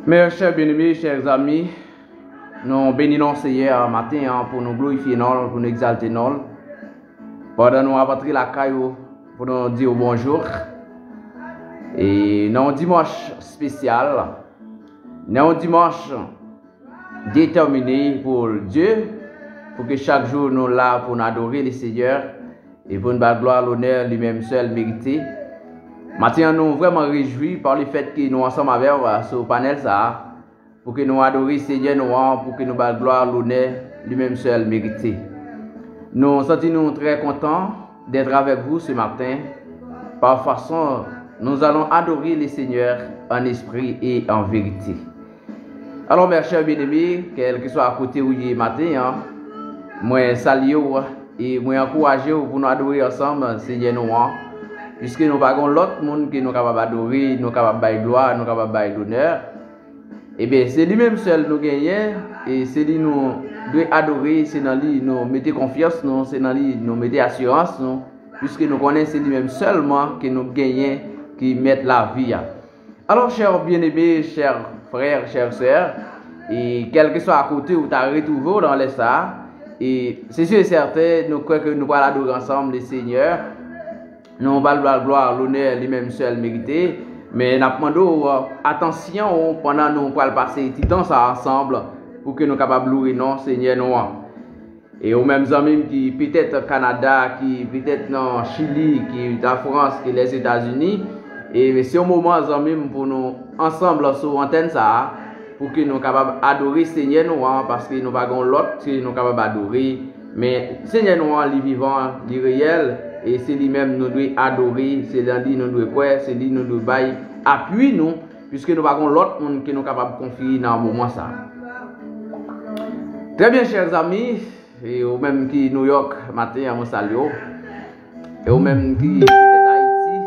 Mes chers bien-aimés, chers amis, nous bénissons Seigneur matin pour nous glorifier, pour nous exalter. Pendant nous avons la caillou pour nous dire bonjour. Et dans un dimanche spécial, dans un dimanche déterminé pour Dieu, pour que chaque jour nous là pour nous adorer le Seigneur et pour nous battre gloire, l'honneur lui-même seul mérité. Maintenant, nous vraiment réjouis par le fait que nous ensemble avec ce panel ça, pour que nous adorions le Seigneur, pour que nous battre gloire, l'honneur lui-même seul mérité. Nous sentons très contents d'être avec vous ce matin. Par façon, nous allons adorer le Seigneur en esprit et en vérité. Alors, mes chers bien-aimés, quel que soit à côté où il est matin, moi salue et moi encourage pour nous adorer ensemble, Seigneur nous. Puisque nous n'avons pas l'autre monde qui nous capable d'adorer, nous capable de bailler gloire, nous capable de bailler l'honneur. Et bien, c'est lui-même seul nous gagnons et c'est lui nous doit adorer, c'est dans lui nous mettre confiance, c'est dans lui nous mettre assurance, puisque nous connaissons lui-même seulement que nous gagnons, qui mettent la vie. Alors, chers bien-aimés, chers frères, chères sœurs, et quel que soit à côté où tu as retrouvé dans les ça, et c'est sûr et certain, nous croyons que nous allons adorer ensemble le Seigneur. Nous allons la gloire, l'honneur, lui-même seul mérité. Mais nous demandons attention pendant nous allons passer tout temps ensemble pour que nous soyons capables de louer non Seigneur nous. Et aux mêmes amis qui peut-être au Canada, qui peut-être dans Chili, qui en France, qui les États-Unis. Et c'est un moment amis pour nous ensemble sur l'antenne ça pour que nous soyons capables d'adorer Seigneur nous parce que nous n'avons pas l'autre que nous sommes capables d'adorer. Mais Seigneur nous, il est vivant, il est réel. Et c'est lui-même nous devons adorer, c'est lui nous devons croire, c'est lui nous devons appuyer nous, puisque nous avons l'autre monde qui nous capable de confier dans le moment ça. Très bien, chers amis, et au même qui New York matin, je salue. Et au même qui Haïti,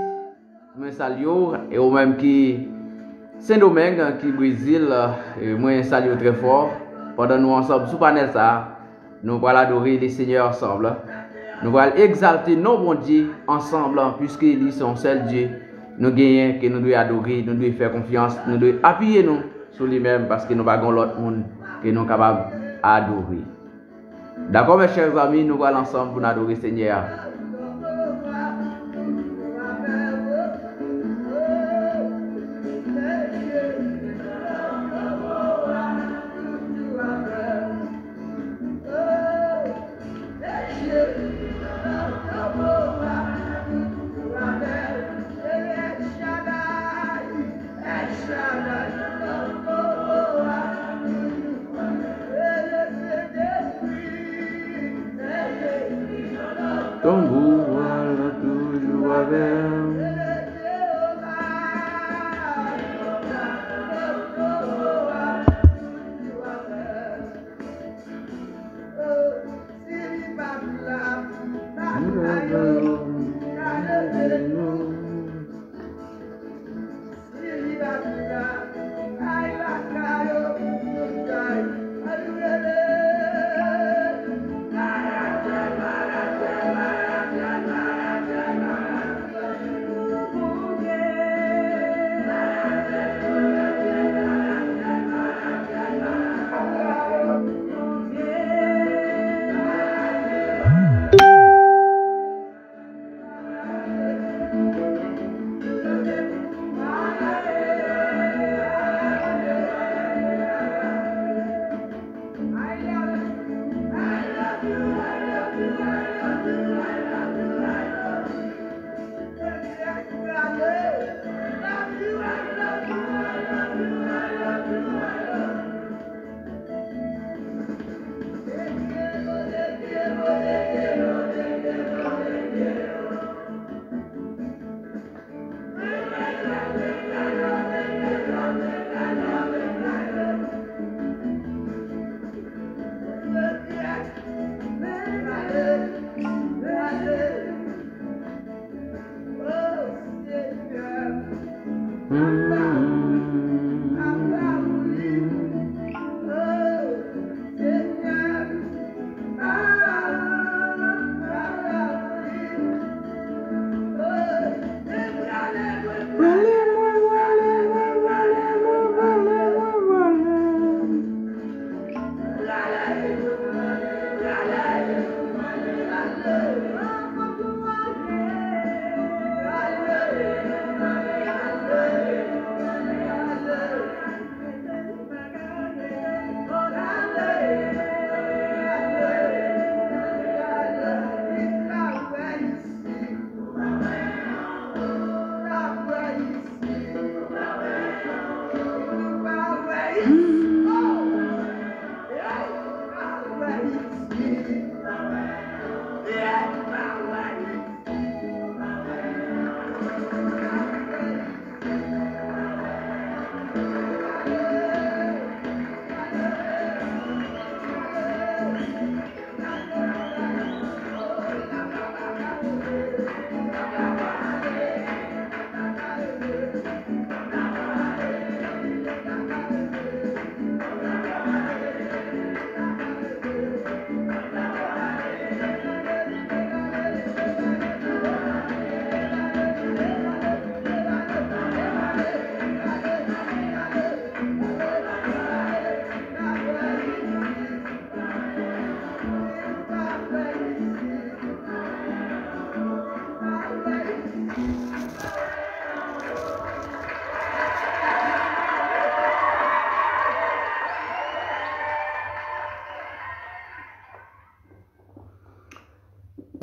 je salue. Et au même qui Saint-Domingue, qui Brésil, je salue très fort. Pendant nous ensemble, sous panel ça, nous allons adorer les seigneurs ensemble. Nous allons exalter nos bons dieux ensemble, puisqu'ils sont seuls Dieu. Nous gagnons, que nous devons adorer, nous devons faire confiance, nous devons appuyer nous sur lui-même, parce que nous avons l'autre monde que nous sommes capables d'adorer. D'accord, mes chers amis, nous allons ensemble pour adorer le Seigneur.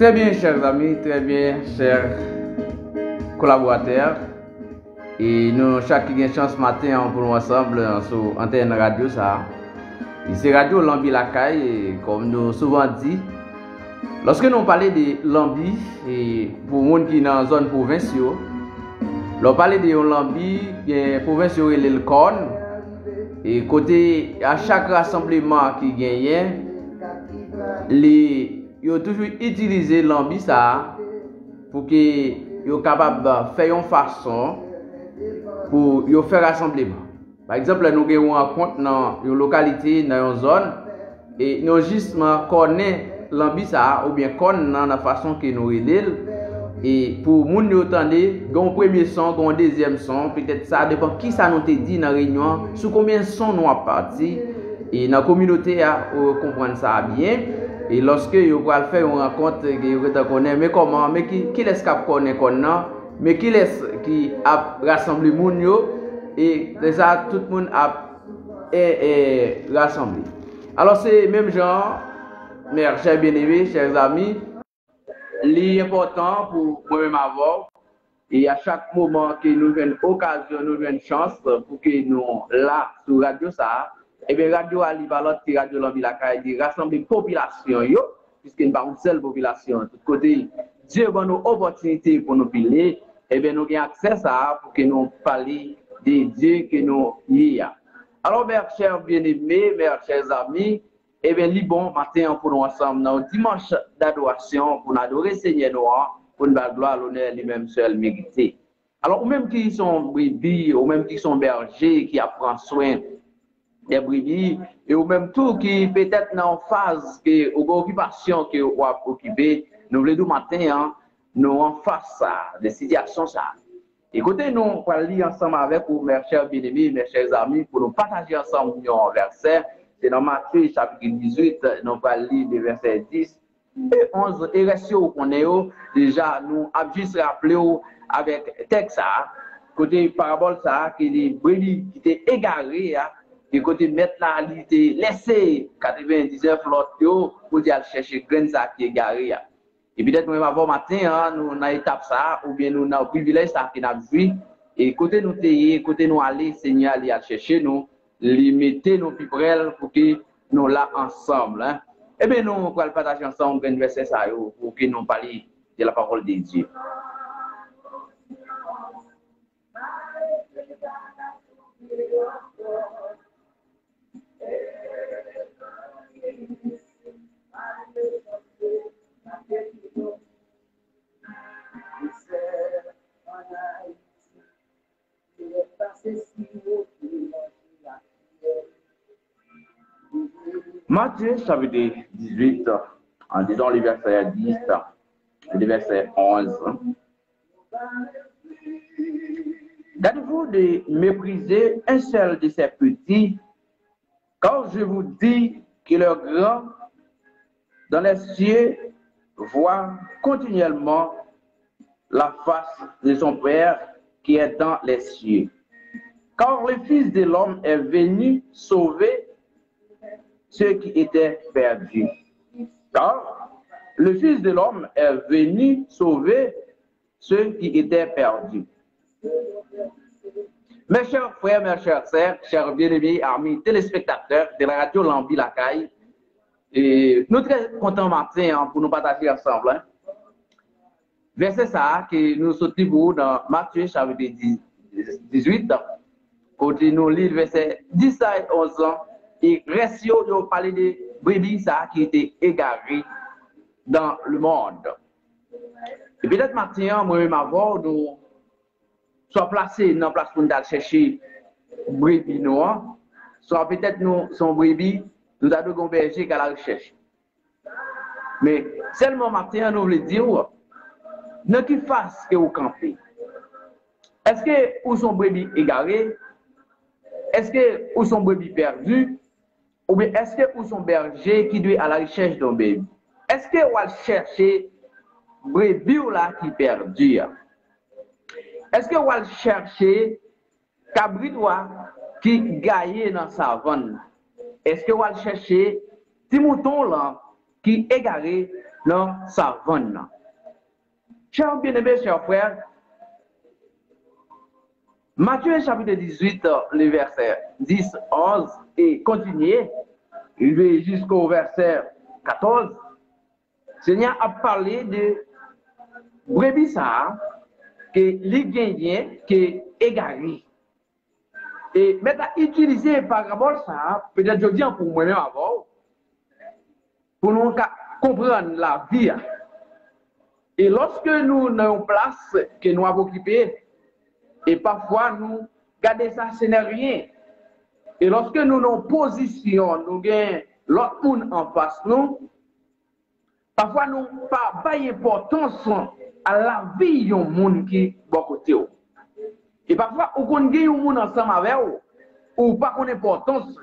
Très bien, chers amis, très bien, chers collaborateurs. Et nous, chaque qui a une chance matin pour nous ensemble sur antenne radio, ça. Et c'est Radio Lambi Lacaille, comme nous souvent dit. Lorsque nous parlons de Lambi, et pour les gens qui sont dans la zone provinciale, nous parlons de Lambi, qui est province et le Corne. Et côté à chaque rassemblement qui gagne, ils ont toujours utilisé Lambi ça pour qu'ils soient capables de faire une façon pour faire rassemblement. Par exemple, nous avons une rencontre dans une localité, dans une zone, et nous justement connaissons Lambi ça, ou bien connaissons la façon que nous relèvons. Et pour les gens qui entendent, il y a un premier son, un deuxième son, peut-être ça dépend qui ça nous dit dans la réunion, sur combien de sons nous avons parti. Et dans la communauté, on comprend ça bien. Et lorsque vous allez faire une rencontre, vous connaissez, mais comment, mais qui est-ce qui connaît, mais qui est-ce qui a rassemblé les gens, et c'est ça, tout le monde a rassemblé. Alors c'est même genre, mes chers bien-aimés, chers amis, l'important pour moi-même avoir, et à chaque moment que nous avons une occasion, nous avons une chance pour que nous, là, sur Radio ça, et bien Radio Alibalot, Radio Lambi Lacaille, de rassembler la population, puisque nous n'avons pas une seule population. De tout côté, Dieu donne nous opportunité pour nous parler, et bien nous avons accès à ça pour que nous parlions de Dieu que nous y a. Alors, mes chers bien-aimés, mes chers amis, eh bien, bon matin pour nous ensemble, dans le dimanche d'adoration, pour nous adorer Seigneur Noir, pour nous faire gloire, l'honneur, lui-même seul mérité. Alors, ou même qui sont brebis, ou même qui sont bergers, qui apprennent soin des brebis, et ou même tout qui peut-être dans une phase, que, ou occupation que vous avez occupé, nous voulons du matin, hein, nous en face ça, des situations ça. Écoutez, nous allons lire ensemble avec vous, mes chers bien-aimés, mes chers amis, pour nous partager ensemble un verset. C'est dans Matthieu chapitre 18, nous allons lire les versets 10 et 11. Et restez où qu'on est, déjà, nous avons juste rappelé avec texte, côté parabole, ça, que les brebis qui étaient égarés, et côté mettre là, il était laissé 99 l'autre pour aller chercher grain qui est égaré. Et peut-être même avant matin, nous avons étape ça, ou bien nous avons privilège ça qui n'a vu. Et côté nous tailler, côté nous aller, Seigneur, aller chercher nous, les mettre nous plus près pour que nous là ensemble. Hein. Et bien nous allons partager ensemble un verset ça pour que nous parlions de la parole de Dieu. Matthieu chapitre 18, en disant les versets 10 et les versets 11. Gardez-vous de mépriser un seul de ces petits, car je vous dis que le grand dans les cieux voit continuellement la face de son Père qui est dans les cieux. Car le Fils de l'homme est venu sauver ceux qui étaient perdus. Car le Fils de l'homme est venu sauver ceux qui étaient perdus. Mes chers frères, mes chères sœurs, chers bien-aimés, amis téléspectateurs de la radio Lambi Lacaille, et nous sommes très contents matin pour nous partager ensemble. Verset ça que nous sortons dans Matthieu chapitre 18, côté nous lisons verset 10 et 11 et Récio nous parler de brebis ça qui était égaré dans le monde. Et peut-être matin, moi-même avant, nous sommes placés dans la place pour nous chercher brebis noires, soit peut-être nous sommes brebis, nous avons un berger qui a la recherche. Mais seulement matin, nous voulons dire, dans qui face que vous campez? Est-ce que vous sont brebis égarés? Est-ce que vous sont brebis perdus? Ou bien est-ce que vous sont bergers qui doivent à la recherche d'un bébé? Est-ce que vous allez chercher brebis là qui perdu? Est-ce que vous allez chercher cabrit qui gagne dans sa savane? Est-ce que vous allez chercher petit mouton là qui égaré dans sa savane? Chers bien-aimés, chers frères, Matthieu chapitre 18, le verset 10, 11 et continuer, il va jusqu'au verset 14. Seigneur a parlé de brebis ça, que les gagnants qui égaré. Et maintenant, utiliser parabole ça, peut-être je dis pour moi-même avant, pour nous comprendre la vie. Et lorsque nous avons une place que nous avons occupée, et parfois nous gardons ça, ce n'est rien. Et lorsque nous avons une position, nous avons l'autre monde en face nous, parfois nous n'avons pas d'importance à la vie de monde qui est à côté. Et parfois, on gagne un monde ensemble avec vous, ou pas qu'on importance.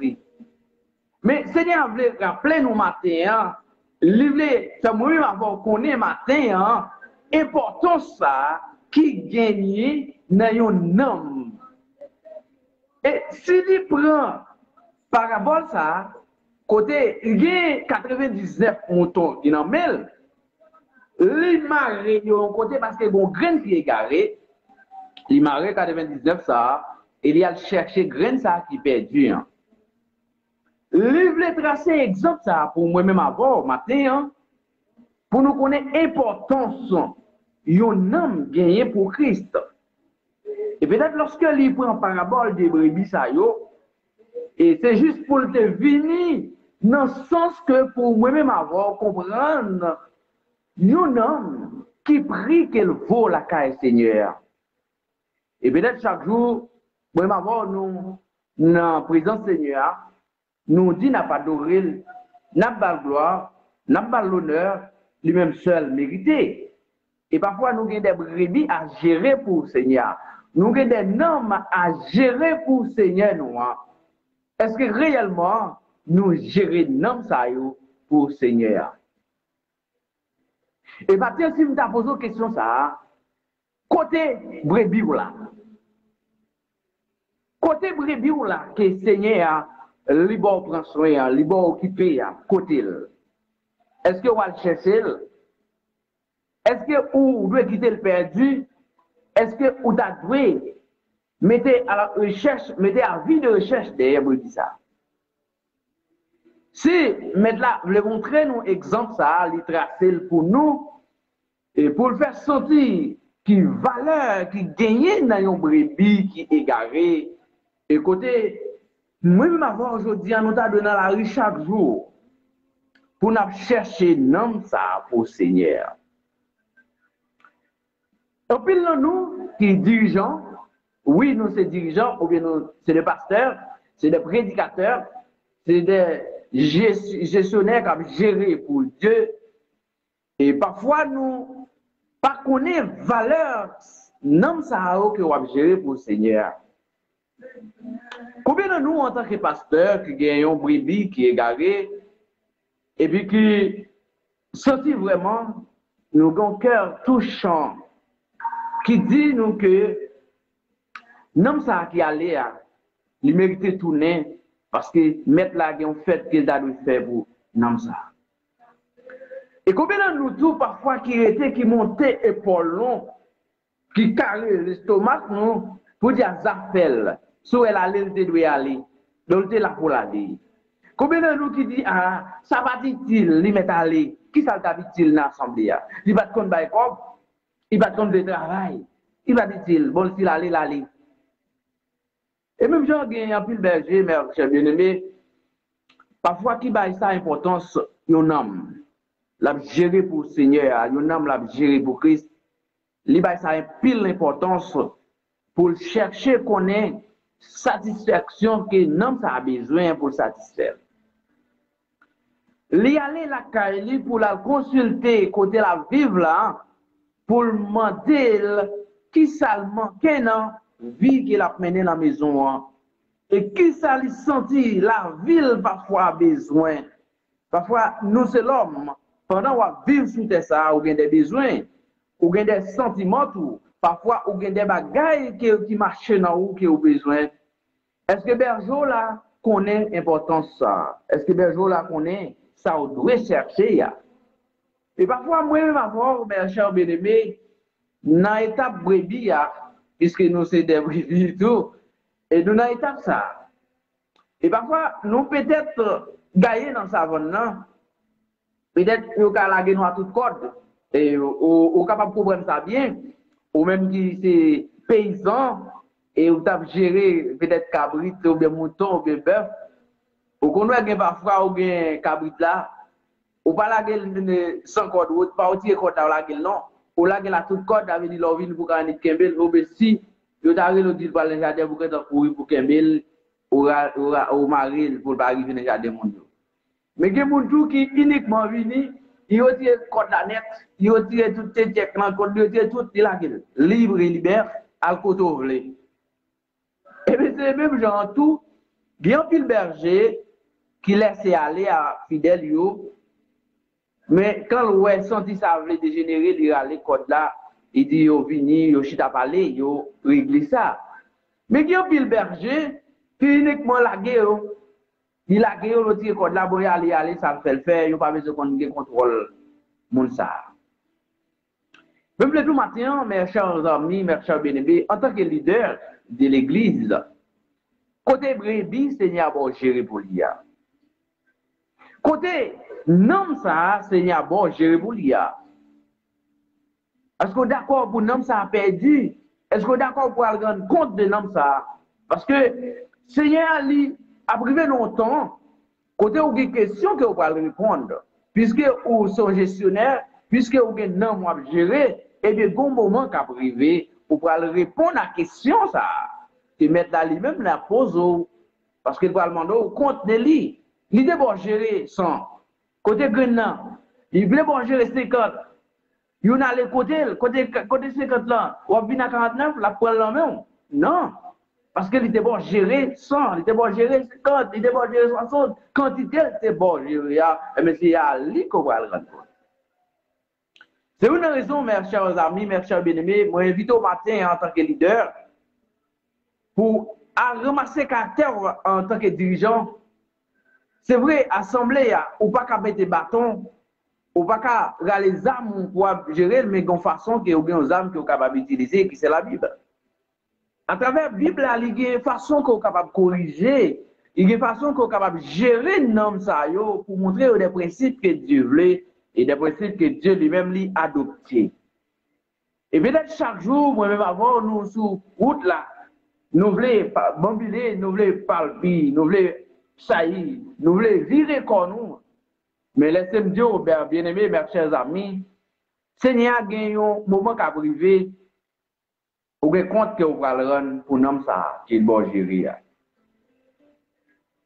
Mais Seigneur veut rappeler nous matin, c'est moi-même avant qu'on ait matin, importance ça qui gagne dans un homme. Et s'il prend parabole ça, côté, il y a 99 moutons qui n'en mêlent, il marre côté parce que bon grain qui est garé, il marre 99 ça, il y a chercher grain ça qui est perdu. Il voulait tracer exemple ça pour moi-même avant, matin, pour nous connaître l'importance d'un homme gagné pour Christ. Et peut-être lorsque il prend parabole de brebis ça et c'est juste pour te venir dans le sens que pour moi-même avoir comprendre un homme qui prie qu'elle vaut la caille Seigneur. Et peut-être chaque jour, moi-même avoir nous dans la présence Seigneur, nous dit n'a pas adoré, n'a pas de gloire, n'a pas l'honneur, lui-même seul mérité. Et parfois nous avons des brebis à gérer pour le Seigneur. Nous avons des normes à gérer pour le Seigneur. Est-ce que réellement nous gérons normes pour le Seigneur? Et maintenant, si vous avez posé une question, ça, côté brebis là, côté brebis là, que le Seigneur libre prend soin, libre occupé, côté. Est-ce que vous allez chercher? Est-ce que vous devez quitter le perdu? Est-ce que vous devez mettre à la recherche, mettez à vie de recherche derrière brebis ça? Si maintenant, vous voulez montrer nous exemple ça, les tracer pour nous, et pour le faire sentir qui valeur, qui gagne dans une brebis qui est égaré. Écoutez, moi-même avant aujourd'hui, nous avons donné la rue chaque jour pour nous chercher nom ça pour le Seigneur. Et puis nous, qui dirigeants, nous sommes dirigeants, ou bien nous, c'est des pasteurs, c'est des prédicateurs, c'est des gestionnaire qui géré pour Dieu. Et parfois, nous pas connaître valeur non ça que on gérer pour le Seigneur. Combien de nous en tant que pasteur qui gagnons brebis qui est garé et puis qui sentit vraiment nous avons cœur touchant qui dit nous que non ça qui allait il méritait tourner parce que mettre là qui ont fait qu'il a dû faire pour non ça. Et combien de nous tous parfois qui étaient qui montaient épaule long qui carré l'estomac nous pour dire Zafel so elle allait doit aller donc là pour aller. Combien de nous qui dit ah ça va dit-il li met aller qui ça t'a dit-il dans l'assemblée il va te bail comme il va te de travail il va dit-il bon s'il aller et même Jean gagne un pile berger mais cher bien-aimé parfois qui bail ça importance un homme la gérer pour le Seigneur un homme la gérer pour Christ li bail ça pile l'importance pour chercher connaître satisfaction que l'homme a besoin pour satisfaire. Li aller la caille pour la consulter côté la vivre là pour demander qui ça manquait dans vie qu'il a mené dans la maison et qui ça lui senti la ville parfois besoin. Parfois nous c'est l'homme pendant qu'on vivre sous ça ou bien des besoins ou bien des sentiments tout parfois ou bien des bagailles qui marchent dans ou qui ont besoin. Est-ce que Bergeau là connaît l'importance ça? Est-ce que Bergeau là connaît ça on doit chercher ya? Et parfois moi-même avoir mes chers bien-aimés dans l'étape brebis puisque nous c'est des brebis tout et nous dans l'étape ça. Et parfois nous peut-être gagner dans sa vente là. Peut-être nous ca laguer nous à toute corde et au capable comprendre ça bien ou même qui c'est paysan et ou t'a géré peut-être cabrit ou bien mouton ou bien bœuf ou qu'on doit parfois ou bien cabrit là ou pas laguer sans corde ou pas tirer corde là laguer non ou laguer la toute corde avec dit l'ovine pour gagner kembel ou bien si yo t'a relo dit pour le jardin pour que courir pour kembel ou mari pour pas arriver dans jardin monde. Mais gen moun tou qui uniquement vini il retire code la net il retire tout tes check dans code il retire tout il la libre et libère al koto vle. Et bien c'est même genre tout gen pile berger qui laisse aller à fidèle yo mais quand ouais senti ça veut dégénérer il aller code là il dit yo vini yo chita parler yo régler ça. Mais gen pile berger qui uniquement la guerre il a gagné le tir code là bon aller ça fait le faire il pas besoin qu'on contrôle moun ça. Même le tout matin mes chers amis mes chers bien-aimés en tant que leader de l'église côté brebis Seigneur bon gérer pour l'IA. Côté nom ça Seigneur bon gérer pour l'IA. Est-ce que d'accord pour nom ça perdu? Est-ce que d'accord pour rendre compte de nom ça? Parce que Seigneur lui a privé longtemps, côté ou des questions que vous pouvez répondre, puisque vous sont gestionnaire, puisque vous avez un nom à gérer, et de bon moment qu'à privé, vous pouvez répondre à la question ça. Et mettre là lui-même la pose, parce que vous pouvez demander au compte de lui. L'idée pour gérer 100. Côté Grenland, il voulait pour gérer 50. Il y a les côté 50 là, ou bien à 49, la poêle la même. Non. Parce qu'il était bon gérer 100, il était bon gérer 50, il était bon gérer 60, quantité était bon gérer, mais c'est à lui qu'on va le rendre. C'est une raison, mes chers amis, mes chers bien-aimés, moi invite au matin en tant que leader pour ramasser caractère en tant que dirigeant. C'est vrai, assemblée, ou pas qu'à mettre des bâtons, ou pas qu'à les armes pour gérer, mais d'une façon que vous avez des armes que vous êtes capable d'utiliser, qui c'est la Bible. À travers la Bible, il y a une façon qu'on est capable de corriger, il y a une façon qu'on est capable de gérer l'homme pour montrer des principes que Dieu veut et des principes que Dieu lui-même a adoptés. Et peut-être chaque jour, moi-même avant, nous sur route là, nous voulons bambiler, nous voulons palper, nous voulons saillir, nous voulons virer comme nous. Mais laissez-moi dire, bien-aimés, mes chers amis, Seigneur a gagné un moment qui a privé. Ou bien compte que vous allez rendre pour nous ça qui est bon gérer.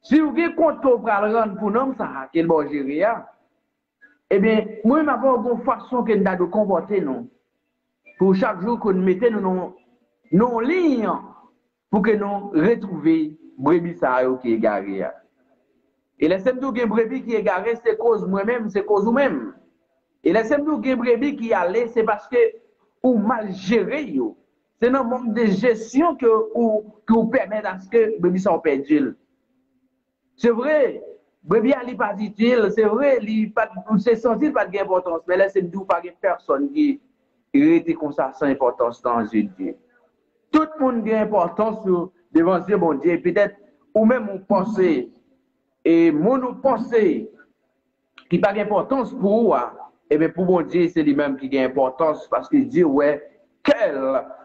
Si vous avez compte pour le rendre pour nous, ça, qu'il va gérer, eh bien, moi, je vais une façon que nous devons comporter, nous. Pour chaque jour que nous mettons nos lignes pour que nous retrouvions brebis qui est garé. Et les semmes de brebis qui est garé, c'est cause moi-même, c'est cause vous-même. Et les semmes de brebis qui allait, c'est parce que vous mal géré. C'est un manque de gestion que vous permet à ce que brebis sont perdus. C'est vrai, brebis n'est pas utile, c'est vrai, c'est sensible, pas d'importance, mais là, c'est nous pas personne qui était comme ça sans importance dans Dieu. Tout le monde a importance devant Dieu, bon Dieu. Peut-être, ou même on pense, et mon pensée qui n'a pas d'importance pour vous, et bien pour mon Dieu, c'est lui-même qui a importance parce qu'il dit, ouais,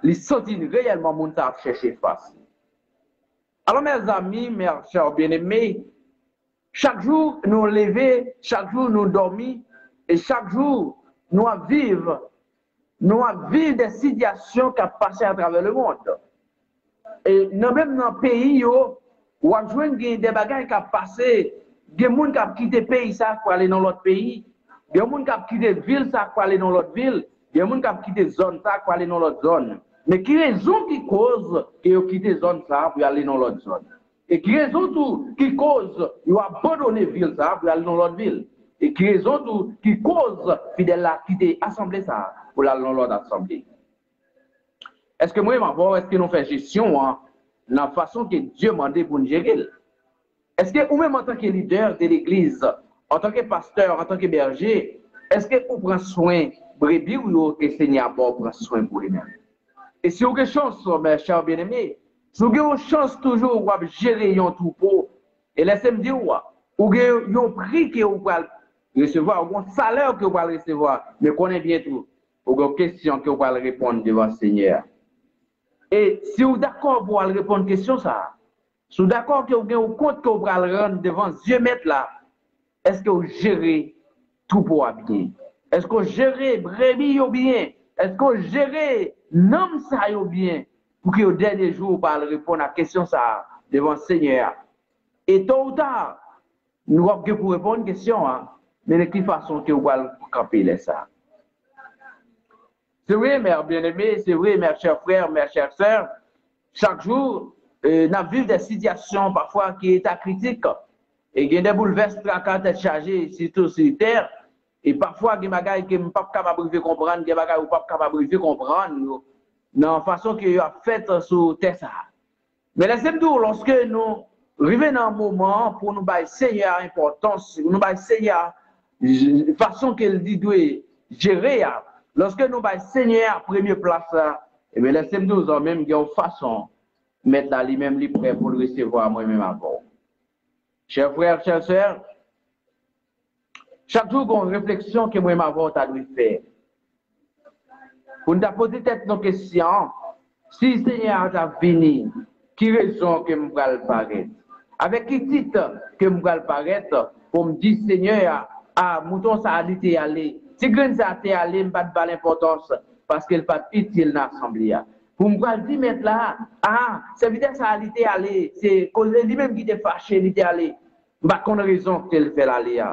les sentit réellement mon taf chercher face. Alors, mes amis, mes chers bien-aimés, chaque jour nous lever, chaque jour nous dormir, et chaque jour nous vivons des situations qui passent à travers le monde. Et même dans le pays, où on joue des bagages qui passent, des gens qui ont quitté le pays pour aller dans l'autre pays, des gens qui ont quitté la ville pour aller dans l'autre ville, des gens qui ont quitté la zone pour aller dans l'autre zone. Mais qui raison qui cause qu'ils ont quitté la zone pour aller dans l'autre zone? Et qui raison qui cause qu'ils ont abandonné la ville pour aller dans l'autre ville? Et qui raison qui cause fidèle à quitter l'assemblée pour aller dans l'autre assemblée? Est-ce que moi, est-ce que nous faisons gestion dans la façon que Dieu m'a demandé pour nous gérer? Est-ce que, ou même en tant que leader de l'église, en tant que pasteur, en tant que berger, est-ce que vous prenez soin de brebis ou que le Seigneur prend soin pour lui-même? Et si vous avez une chance, mes chers bien-aimés, si vous avez une chance toujours de gérer un troupeau, et laissez-moi dire, vous avez un prix que vous pouvez recevoir, un salaire que vous pouvez recevoir, mais connaissez bien tout, vous avez une question que vous pouvez répondre devant le Seigneur. Et si vous êtes d'accord pour répondre à la question, ça, si vous êtes d'accord que vous avez un compte que vous pouvez rendre devant Dieu mettre là, est-ce que vous gérez tout pour bien? Est-ce que vous gérez brebis bien? Est-ce que vous gérez l'homme ça bien? Pour que au dernier jour, vous pouvez répondre à la question ça devant le Seigneur. Et tôt ou tard, nous avons pour répondre à une question, mais de quelle façon que vous pouvez camper ça? C'est vrai, mes bien-aimés, c'est vrai, mes chers frères, mes chères sœurs, chaque jour, nous vivons des situations parfois qui sont critiques. Et il y a des bouleversements qui sont chargés, surtout sur terre. Et parfois, il y a des choses qui ne sont pas capables de comprendre, il y a des choses qui ne sont pas capables de comprendre dans la façon qu'il a faite sur terre. Mais laissez-moi dire, lorsque nous arrivons dans un moment pour nous donner Seigneur importance, nous donner Seigneur la façon qu'il dit doit gérer, lorsque nous avons Seigneur à première place, et bien laissez-moi dire, même qu'il y a une façon de mettre là lui-même prêt pour le recevoir moi-même encore. Chers frères, chères sœurs, chaque jour, il y a une réflexion que moi-même avant, tu dois faire. Pour nous poser peut-être nos questions, si le Seigneur a venu, qui raison que je vais paraître? Avec quel titre que je vais paraître pour me dire, Seigneur, mouton ça a été allé. Si grain ça a été allé, je ne vais pas l'importance parce qu'elle n'est pas utile dans l'assemblée. Pour me dire maintenant là, ça veut dire que ça a été allé, c'est lui-même qui était fâché, il était allé. Je ne sais pas raison qu'elle fait aller.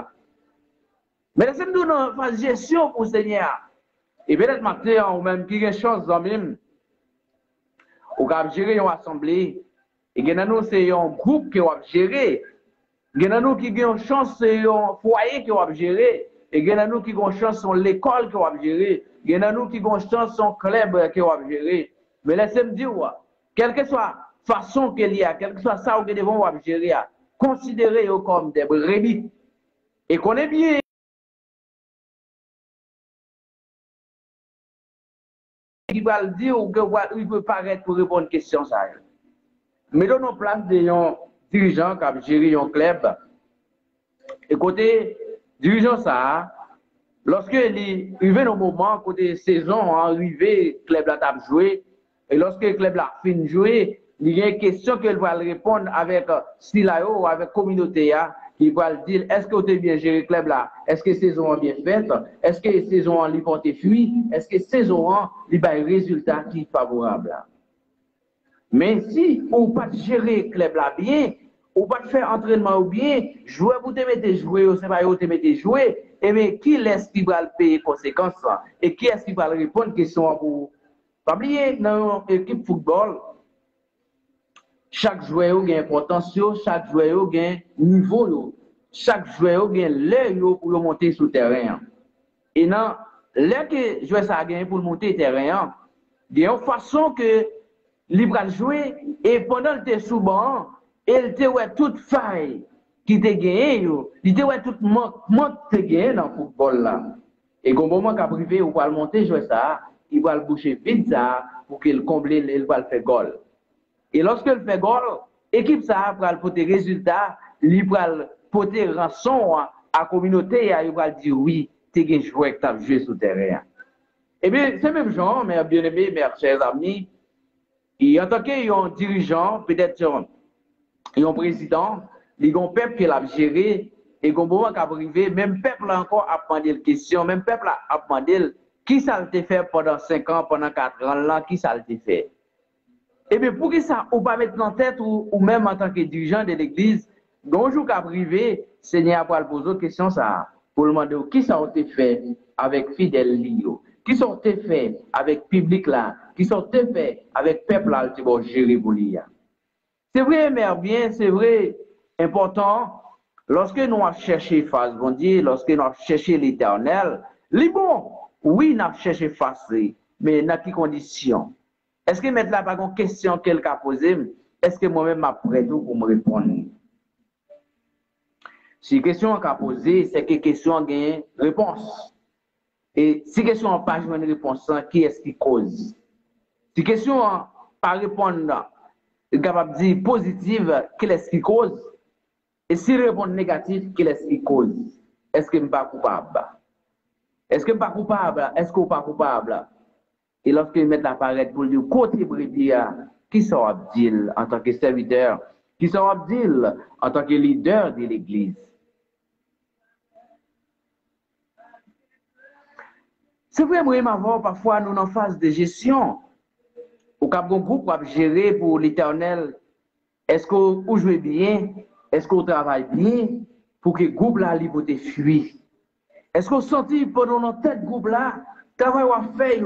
Mais laissez-nous faire gestion pour le Seigneur. Et peut-être maintenant, ou même qui a une chance dans même, ou va gérer une assemblée, et nous c'est un groupe qui va gérer. Nous qui a une chance, c'est un foyer qui va gérer. Et nous qui a une chance, c'est l'école qui va gérer. Nous qui a une chance, c'est un club qui va gérer. Mais laissez-moi dire, quelle que soit la façon qu'il y a, quel que soit ça que nous devons gérer, considérez comme des brebis. Et qu'on est bien. Qui va le dire ou il peut paraître pour répondre à une question. Mettons en place des dirigeants qui ont géré un club. Écoutez, dirigeants ça, lorsque il arrive au moment, côté saison, arrivé, le club a joué, et lorsque le club a fini de jouer, il y a une question qu'il va répondre avec Stilayo ou avec la communauté. Il va dire, est-ce que vous avez bien géré le club là? Est-ce que la saison a bien faite? Est-ce que la saison a porté fruit? Est-ce que la saison a un résultat qui est favorable? Mais si vous ne pas gérer le club là bien, ou pas faire entraînement ou bien, jouer pour te mettre jouer, ou c'est pas te mettre jouer, et bien, qui est-ce qui va payer conséquences ça? Et qui est-ce qui va répondre question pour. Pas oublier, dans l'équipe football, chaque joueur a une importance, chaque joueur a un niveau, chaque joueur a l'œil pour monter sur le terrain. Et non, là que joueur ça a gagné pour monter le terrain, il y a une façon que il va jouer et pendant le temps souvent, il te ouais toute faille qui te gagné, il te ouais toute manque te gagné dans le football là. Et au moment qu'a privé ou va monter jouer ça, il va le boucher vite ça pour qu'il comble, il va le faire goal. Et lorsque il fait goal, l'équipe ça va porter résultat, il va porter rançon à la communauté et il va dire oui, tu es un joueur qui t'a joué sur le terrain. Eh bien, c'est même genre, mes bien-aimés, mes chers amis, et en tant qu'un dirigeant, peut-être un président, il y a un peuple qui l'a géré, et au moment qui a arrivé, même peuple encore a demandé la question, même peuple a demandé qui ça a été fait pendant 5 ans, pendant 4 ans, là, qui ça a été fait. Eh bien, pour que ça, ou pas mettre en tête, ou même en tant que dirigeant de l'Église, bonjour qu'a privé, Seigneur va poser une question ça, pour demander qui ça a été fait avec fidèle Lio, qui ça a été fait avec public là, qui ça a été fait avec peuple là, qui va gérer pour l'IA. C'est vrai, mais bien, c'est vrai, important, lorsque nous avons cherché face, bon Dieu, lorsque nous avons cherché l'Éternel, les bon, oui, nous avons cherché face, mais dans quelles conditions? Est-ce que maintenant, pas une question qu'elle a posée, est-ce que moi-même, je prêt pour me répondre? Si la question qu'a posée, c'est que la question a une réponse. Et si la question n'a pas une réponse, qui est-ce qui cause? Si la question n'a pas répondre, est capable de dire positive, qui est-ce qui cause? Et si répond négatif, qui est-ce qui cause? Est-ce que je ne suis pas coupable? Est-ce que je ne suis pas coupable? Est-ce que je ne suis pas coupable? Et lorsque ils mettent l'appareil pour dire côté brebis, qui sera-t-il en tant que serviteur? Qui sera-t-il en tant que leader de l'Église? C'est vrai, moi, parfois, nous en phase de gestion. Au cap de groupe, pour gérer pour l'Éternel, est-ce que vous jouez bien? Est-ce que vous travaillez bien? Pour que le groupe là, il fuit. Est-ce que vous sentez pendant notre tête groupe là, le travail qu'on fait,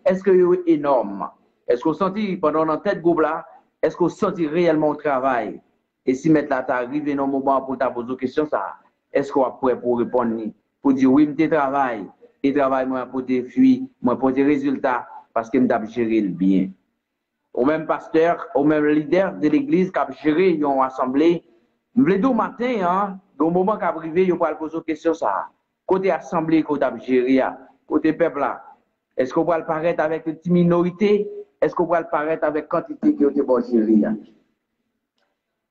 est-ce que c'est énorme? Est-ce que vous sentez pendant notre tête groupe là, est-ce que vous sentez réellement le travail? Et si maintenant tu arrives dans un moment pour te poser une question, est-ce que vous êtes prêt pour répondre? Pour dire oui, je travaille. Et travail moi pour te fuir, moi pour des résultats, parce que je dois gérer le bien. Au même pasteur, au même leader de l'église qui a géré une assemblée, je voulais dire au matin, hein, au moment qui a arrivé, je vais poser une question ça. Côté assemblée, côté géré, côté peuple là, est-ce qu'on va le paraître avec une petite minorité? Est-ce qu'on va le paraître avec quantité qui est bon géré?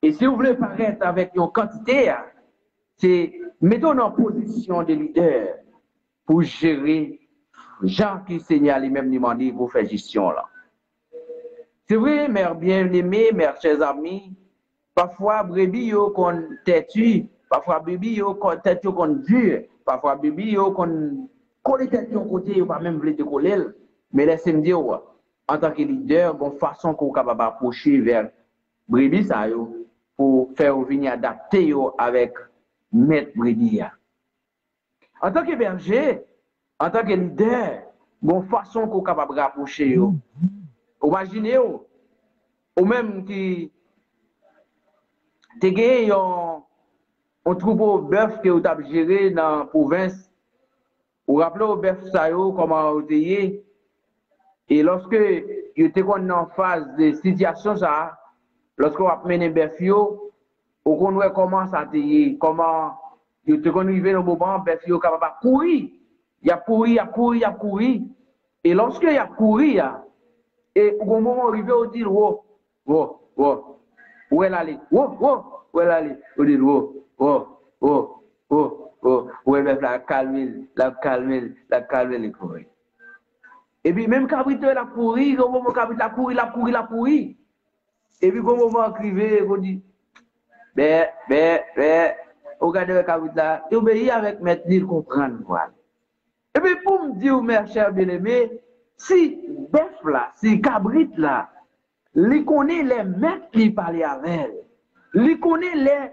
Et si vous voulez paraître avec une quantité, c'est mettons en position de leader pour gérer Jean qui Seigneur lui-même demandé pour faire gestion là. C'est vrai, mère bien-aimée, mère chers amis, parfois brebis qu'on têtu, parfois brebis qu'on têtu qu'on dur, parfois brebis qu'on coller tête de côté, pas même voulu te coller, mais laissez-moi dire en tant que leader, une façon qu'on capable approcher vers brebis ça yo pour faire venir adapter yo avec maître brebis. En tant que berger, en tant que leader, une façon qu'on capable rapprocher yo. Imaginez, ou même qui te gagné un troupeau bœuf que vous avez géré dans la province, vous rappelez au bœuf ça comment vous avez et lorsque vous êtes en phase de situation ça, lorsque vous avez mené bœuf vous connaissez comment ça te comment vous êtes arrivé dans le moment bœuf est capable de courir, il a couru, il a couru, il a couru et lorsque il a couru et au moment où arrivé, on dit, wow, wow, wow, où est allé? Wow, wow, où est allé? On dit, wow, wow, wow, wow, wow, où est la calme, la calme, la calme, les courir. Et puis même quand il a couru, au moment où il a couru, il a couru, il a couru. Et puis au moment où arrivé, on dit, regardez quand il a, il obéit avec maître, il comprend, voilà. Et puis pour me dire, mes chers bien-aimés, si bœuf là, si cabrit là, il connaît les maîtres qui parlent avec elle. Li connaît les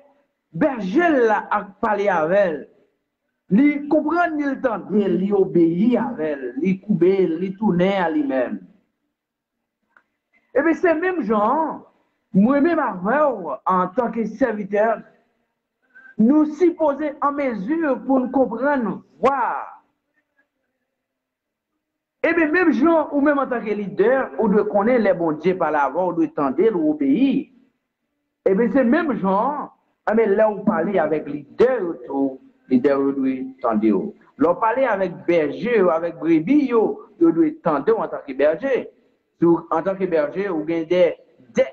bergers là à parler avec elle. Li comprend, il tente, li obéit avec elle, li coupe, li tourne à lui-même. Et bien, c'est même genre, moi-même en tant que serviteur, nous supposer en mesure pour nous comprendre, voir. Et bien, même genre, ou même en tant que leader, on doit connaître les bons dieux par l'avant, on doit tendre ou obéir. Et bien, c'est même genre, mais là, on parle avec leader, leader, on doit tendre. Là, on parle avec berger, avec brebis, on doit tendre en tant que berger. En tant que berger, ou bien des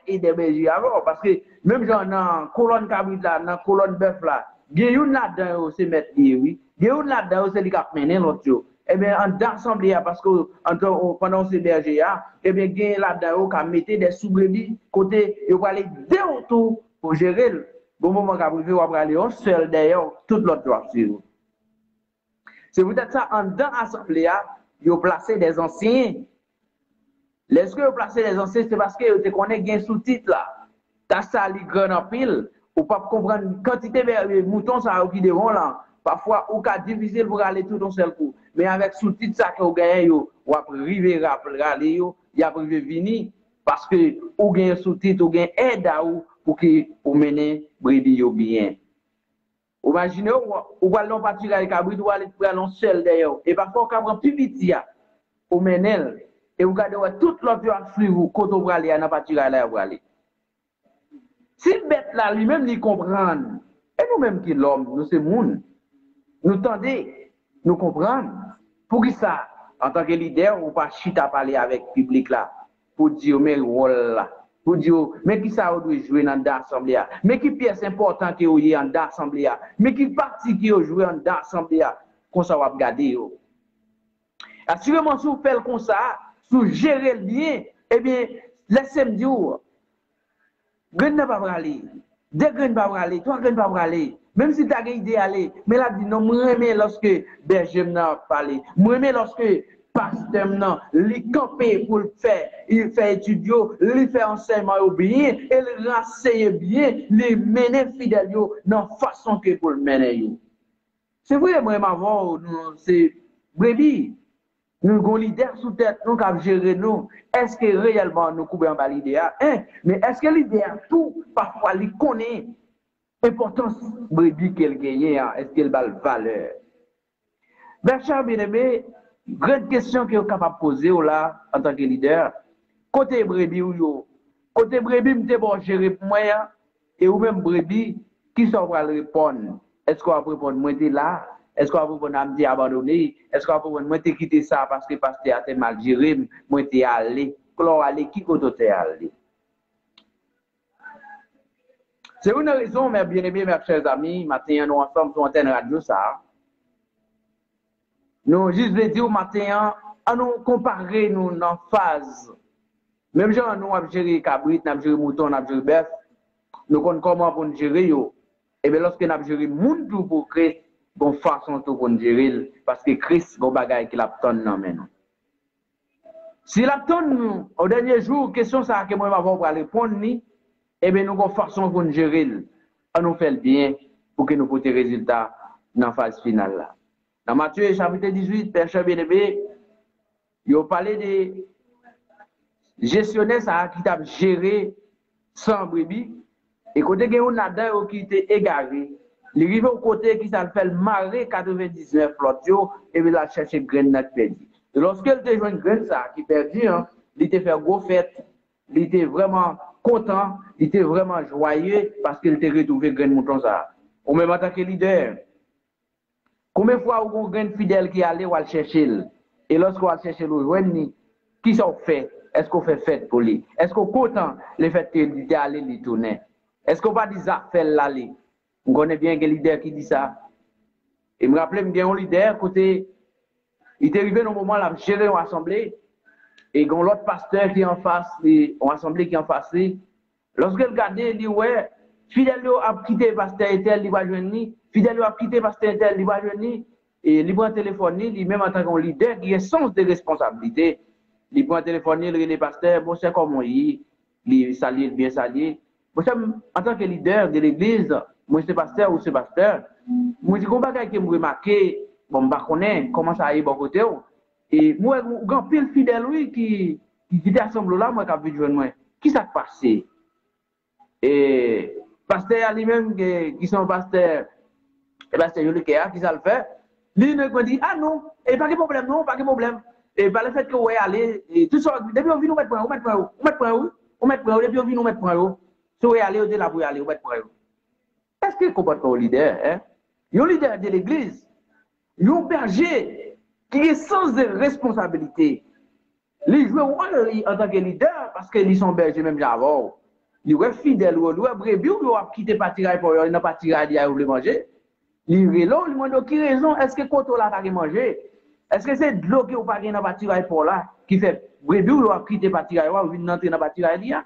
et des bergers alors, parce que même genre dans colonne cabrit là, dans colonne bœuf là, il y a une là-dedans, c'est mettre oui. Il y a une là-dedans, c'est les qui mener l'autre. Eh bien, en d'assemblée, parce que pendant ces bergers, eh bien, il y a là-dedans, qui mettre des sous-brebis côté, et on va aller deux autour pour gérer. Bon moment qu'à privé, on va aller un seul d'ailleurs, tout l'autre doit suivre. C'est peut-être ça, en dans l'assemblée, ils ont placé des anciens. Est-ce que vous placez les anciens, c'est parce que vous connaissez un sous-titre là. T'as ça, les grands en pile, ou pas comprendre quantité de moutons ça qui devant là. Parfois, ou cas difficile pour aller tout d'un seul coup. Mais avec sous-titre ça que vous gagnez, ou arriver râler, y a privé venir parce que ou gagne sous-titre, ou gagne aide à vous pour que vous menez brebis bien. Imaginez, ou allez en partir avec cabri, ou aller prendre un seul d'ailleurs. Et parfois, on prend plus vite, ou menel. Et vous regardez tout l'autre à suivre quand on va aller à partir là où aller. Si le bête là lui-même il comprend, et nous-mêmes qui l'homme, nous c'est monde, nous tendez, nous comprendre. Pour qui ça, en tant que leader, on pas chita parler avec le public là, pour dire mais rôle là, pour dire mais qui ça on doit jouer dans l'assemblée, mais qui pièce important qui est en l'assemblée, mais qui partie qui est joué en l'assemblée, qu'on ça va regarder. Assurément si vous faites comme ça, sous gérer bien, eh bien, laissez-moi dire, graine n'a pas bralé, deux graines pas bralé, trois graines pas bralé, même si tu as une idée d'aller, mais là, dit non, moi, lorsque berger m'a parlé, moi, lorsque pasteur m'a li campé pour le faire, il fait étudier, il fait enseignement bien, et il renseigne bien, il mène fidèle dans la façon que pour le mener. C'est vrai, moi, c'est brebis. Nous avons leader sous tête, nous avons géré nous. Est-ce que réellement nous couvrons pas l'idée? Mais est-ce que l'idée, tout, parfois, il connaît l'importance brebis qu'elle gagne? Est-ce qu'elle a la valeur? Bien, cher bien-aimé, grande question que vous êtes capable de poser là, en tant que leader. Côté brebis, côté brebis, je bon gérer pour moi, et ou même brebis, qui sont pour répondre? Est-ce qu'on va répondre, moi, t'es là? Est-ce qu'on va répondre à me abandonner? Est-ce qu'on va répondre, moi, t'es quitté ça parce que pasteur a mal géré, moi, t'es allé? Alors, allé, qui côté t'es allé? C'est une raison, mes bien-aimés, mes chers amis, maintenant, nous ensemble sur antenne radio, ça. Nous, juste le dire au matin, à nous comparer, nous, dans phase. Même genre, nous avons géré cabrit, nous avons géré mouton, nous avons géré bœuf. Nous connaissons comment pour nous gérer. Et bien, lorsque nous avons géré monde tout pour Christ, bon façon tout pour nous gérer. Parce que Christ, bon bagage qu'il a tonne non maintenant. Si la tonne, au dernier jour, question ça que moi, je vais répondre, eh bien, nous avons façon pour nous gérer. On nous fait le bien pour que nous portions des résultats dans la phase finale. Là. Dans Matthieu chapitre 18, Père bien-aimé, il a parlé de gestionnaire ça qui t'a géré sans brebis et côté que on a d'ailleurs qui était égaré il arrive au côté qui s'appelle marée 99 flotte et il a cherché graine net perdu et lorsqu'il te joint graine ça qui perdu il était fait gros fête il était vraiment content il était vraiment joyeux parce qu'il était retrouvé graine mouton ça ou même en tant que leader combien de fois on graine fidèle qui allait ou aller chercher et lorsqu'on va chercher le joindre qui ça fait? Est-ce qu'on fait fête pour lui? Est-ce qu'on content le fait qu'il est allé lui tourner? Est-ce qu'on va dire ça fait l'aller? On connaît bien quel leader qui dit ça. Et me rappelle bien un leader côté il est arrivé dans le moment là gérer une assemblée et gon l'autre pasteur qui est en face une assemblée qui est en face lorsqu'il regarde il dit ouais fidèle a quitté pasteur tel il va joindre fidèle a quitté pasteur tel il va joindre et il prend téléphone lui même en tant que leader qui a sens de responsabilité. Il prend le téléphone, il les pasteurs, bon, c'est comment il salue, bien salue. Moi, en tant que leader de l'église, moi, c'est pasteur ou c'est pasteur, moi, je comprends que me remarqué, bon, je connais comment ça aille bon côté. Et moi, grand pile fidèle, oui, qui était assemblé là, moi, qui a vu de moi. Qui s'est passé? Et pasteur lui-même, qui sont pasteurs, et pasteur Yolikea, qui ça le fait? Lui, me dit, ah non, et pas de problème, non, pas de problème. Et par le fait que vous allez, et tout ça, depuis on vient nous mettre point, on met point, on met point, on met point, depuis on vient nous mettre point, si vous allez, au-delà, vous allez, on met point. Est-ce que comporte pas un leader, hein? Un leader de l'église, un berger qui est sans responsabilité. Les joueurs en tant que leader, parce qu'ils sont bergers même avant. Ils sont fidèles, ils sont brebis, ils ont quitté Patiraï pour ils n'ont pas tiré ils ont manger. Ils sont ils demandent qui raison, est-ce que quand on l'a pas manger? Est-ce que c'est de l'eau qui n'a pas dans Patiraï pour là, qui fait brebis, ils ont quitté Patiraï, ils ont entrer dans Patiraï?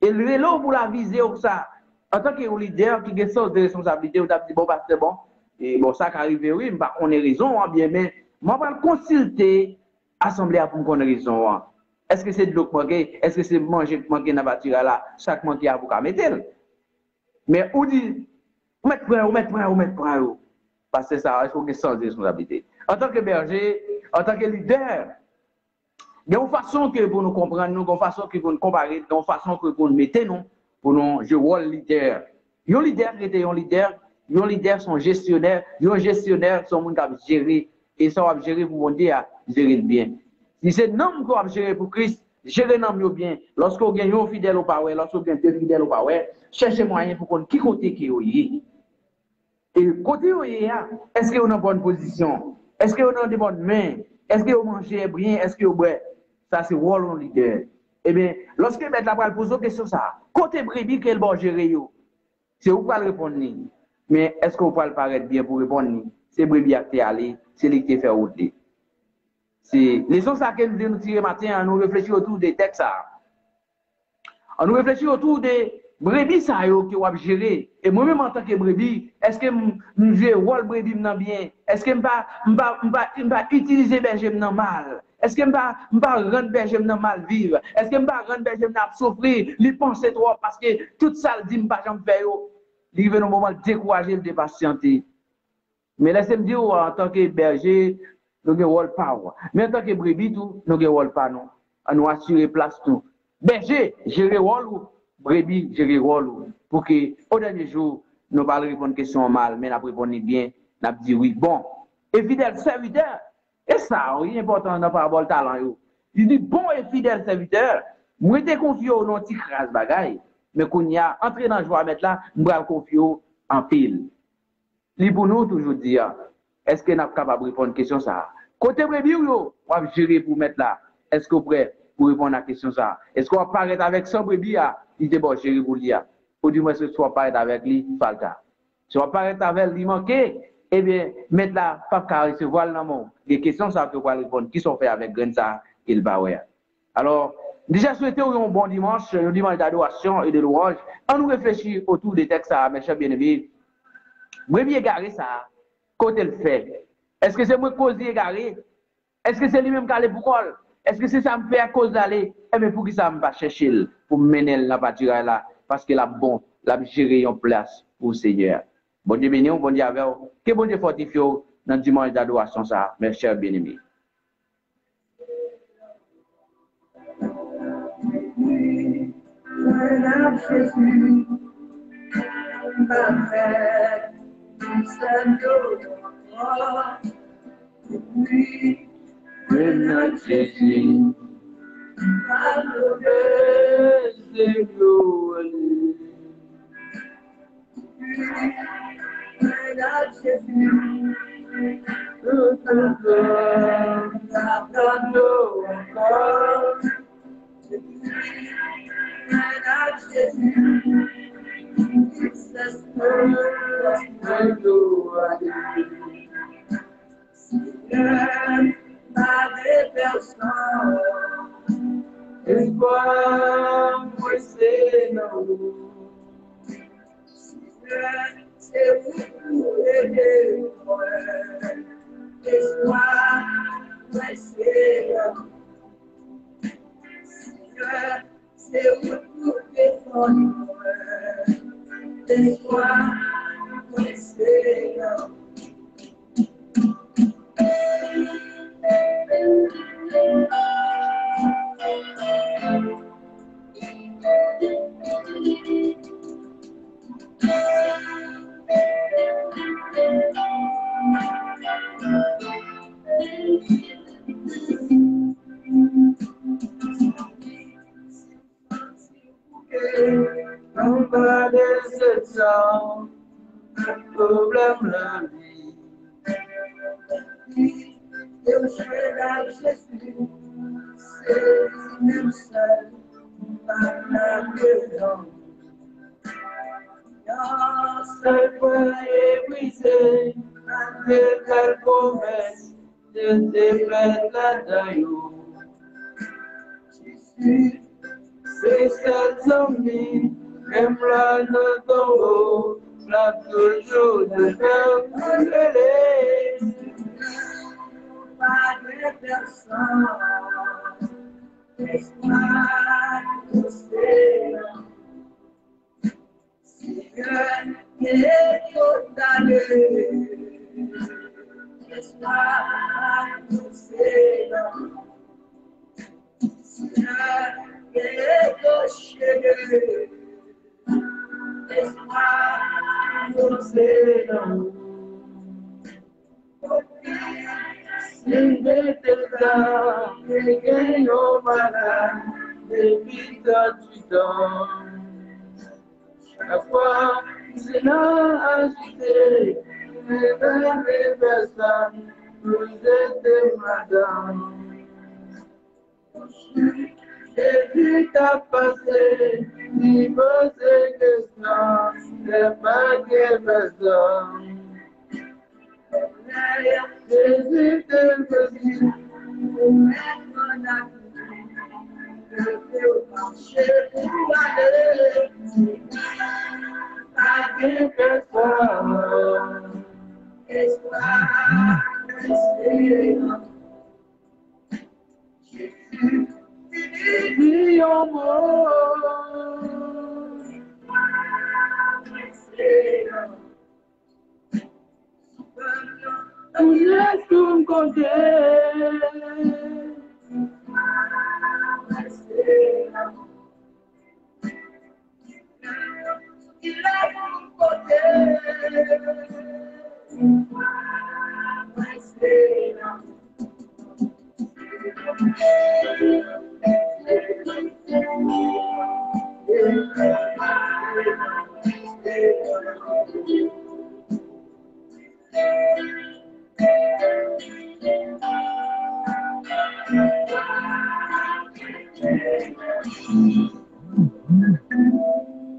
Et le vélo pour la viser ça, en tant que leader qui a sens de responsabilité, on a dit bon, c'est bon, et bon, ça qui arrive, oui, on a raison, bien, mais moi, je vais consulter l'Assemblée pour qu'on ait raison. Est-ce que c'est de l'eau qui manque? Est-ce que c'est manger qui manque dans la voiture là? Chaque manque à vous mettre. Mais on dit, on met point. Parce que ça, il faut qu'il y ait sens de responsabilité. En tant que berger, en tant que leader, il y a une façon que pour nous comprendre, une façon que pour nous comparer, une façon que pour nous mettre nous, pour nous jouer le leader. Les leaders qui étaient les leaders sont gestionnaires, les gestionnaires sont les gens qui gérer et ça va gérer pour monde à gérer bien. Si c'est nous qui va gérer pour Christ, gérer nous bien. Lorsqu'on gagne un fidèle au power, lorsqu'on gagne deux fidèles au power, cherchez moyen pour qu'on qui côté qui est. Et côté où est, est-ce qu'on est en bonne position? Est-ce qu'on a des bonnes mains? Est-ce qu'on mange bien? Est-ce qu'on boit? Ça, c'est rôle leader. Eh bien, lorsque vous mettez la parole, posez une question ça. Côté brebis, quel bon gérer? C'est où pour répondre? Mais est-ce que vous pouvez paraître bien pour répondre? C'est brebis qui est allé, c'est lui qui est fait route. C'est les choses que nous devons tirer matin, nous réfléchir autour des textes. On nous réfléchit autour des brebis ça qui va gérer. Et moi-même en tant que brebis, est-ce que je joue rôle brebis bien? Est-ce que je ne pas utiliser berger mal? Est-ce que je ne pas rendre berger mal vivre? Est-ce que je ne pas rendre berger souffrir? Lui penser trop parce que tout ça le dit je pas jamais faire. Il vient un moment de décourager, de patienter. Mais laissez-moi dire en tant que berger, nous avons un rôle pas. Mais en tant que brebis, nous avons un rôle pas. On nous assurer place tout. Berger, gérer rôle ou brebis, gérer rôle pour que au dernier jour, nous ne pas répondre à question mal, mais nous répondre bien, nous dire oui. Bon, et fidèle serviteur, et ça, c'est important dans la parabole talent. Il dit bon et fidèle serviteur, moi je confié au non petit crasse bagaille, mais qu'on y a entré dans le joie mettre là, nous va confier en pile. Li pour nous toujours dire, est-ce que nous sommes capables de répondre à la question ça? Côté brebis, on va gérer pour mettre là. Est-ce que vous êtes prêt pour répondre à la question ça? Est-ce qu'on va paraître avec 100 brebis? Il est bon, gérer pour lui. Ou du moins, si tu vas paraître avec lui, falta. Si tu vas paraître avec lui manqué, eh bien, mettre là, pas qu'à recevoir le nom. Les questions ça que vous allez répondre, qui sont faites avec grain ça, il va ouais. Alors, déjà souhaité un bon dimanche, un dimanche d'adoration et de louange. On nous réfléchit autour des textes, mes chers bien-aimés. Moi, bien égaré ça, quand elle fait. Est-ce que c'est moi cause égaré? Est-ce que c'est lui-même qui a pour quoi? Est-ce que c'est ça me fait à cause d'aller? Eh bien, pour qui ça me va chercher pour mener la voiture là? Parce que la bon, la gérer en place pour le Seigneur. Bon Dieu béni, bon Dieu avec vous. Que bon Dieu fortifie dans le dimanche d'adoration ça, mes chers bien-aimés. When I'm chasing, I know there's glory. When I'm chasing, I don't know what. When I'm chasing, it's the first I know. Ma révélation espoir você não c'est vous aider espoir você não c'est vous Nobody sits on problem la vie. Eu chegar Jesus, c'est même seul, la maison. Seul pour épuiser, avec quelle promesse de te mettre là-dedans. Jésus, c'est cette zombie, même là dans ton haut, là toujours de faire brûler. Pas de personne, espoir de Seigneur. Seigneur, est total, espoir de Seigneur. Seigneur, est toché, espoir de Seigneur. Indetectable, pequeño malade, depuis 38 ans. Chaque fois, c'est là agité, les personnes, vous êtes madame. Jésus t'a passé, si vous êtes questions, c'est pas que personne. Jésus te bénit, marcher pour aller, à qui personne, espoir, Seigneur. Jésus, dis un mot, Seigneur. Tu laisses tout me compter. Tu laisses tout me compter.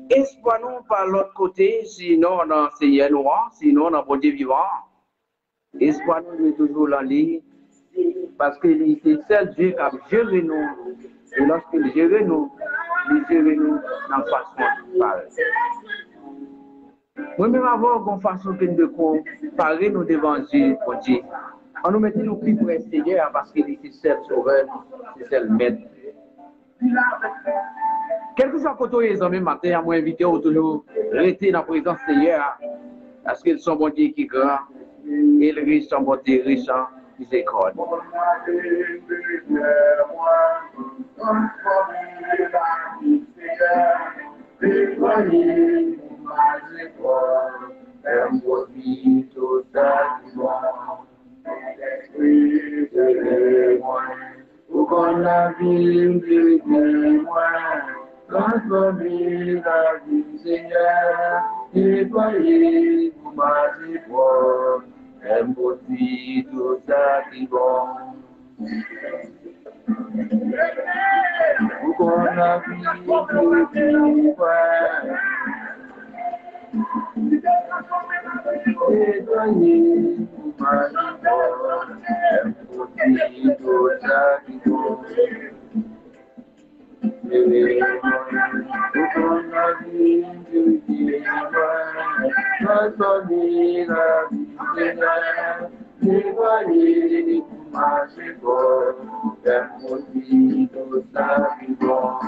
Espoir nous par l'autre côté, sinon on a Seigneur noir, sinon on a bon Dieu vivant. Espoir nous est toujours en ligne, parce que c'est seul Dieu qui a géré nous. Et lorsqu'il gère nous, il gère nous dans la façon de parler. Moi-même avant une façon de comparer nous devant Dieu, pour Dieu. On nous mettait nos pieds pour le Seigneur parce qu'il est seul sauveur, c'est seul maître. Quel que soit le côté les amis matin, moi invité à toujours rester dans la présence du Seigneur, parce qu'ils sont bon Dieu qui est grand, et le riche sont bon Dieu riche en miséricorde. Qu'on la vie de témoin, transformer la vie Seigneur, nettoyer pour ma foi, impossible tout ça qui bon. Qu'on la vie de témoin, nettoyer pour ma foi, impossible tout ça qui bon.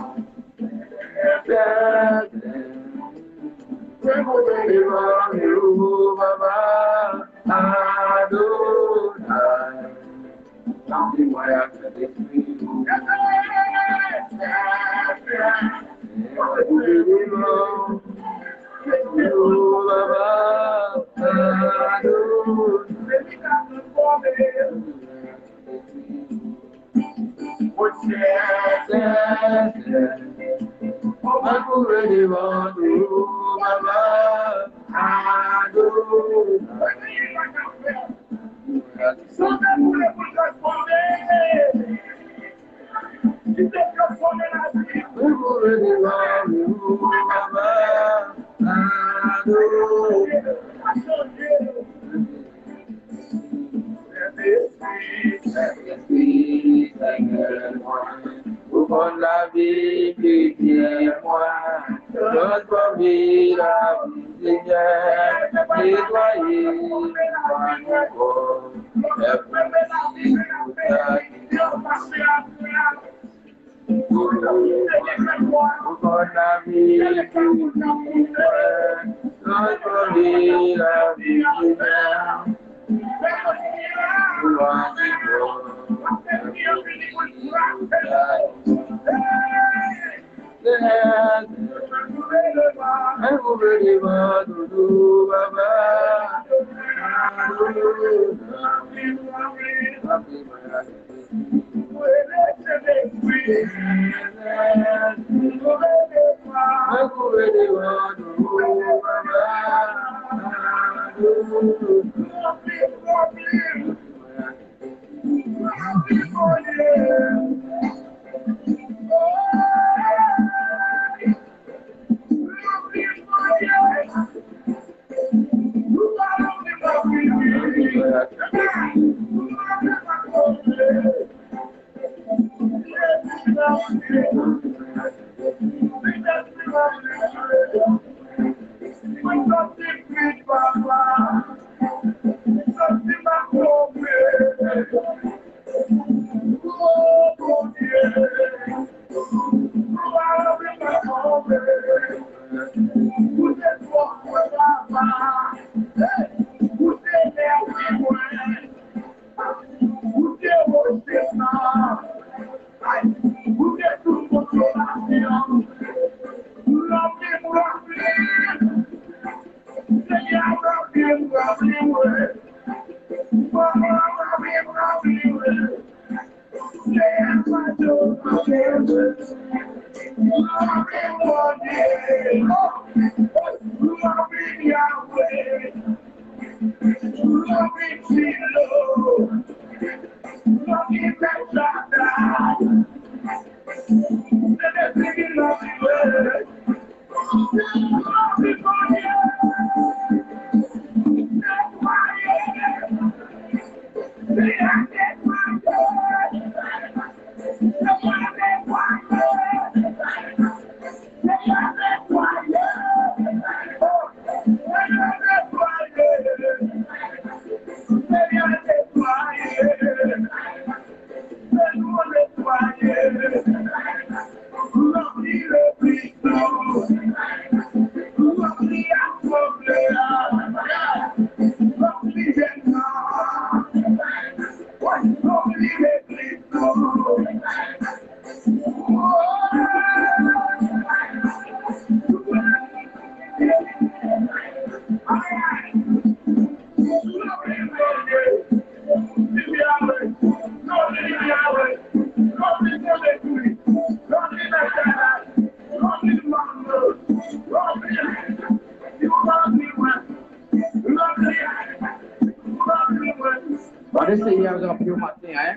On va essayer à remplir au matin, hein?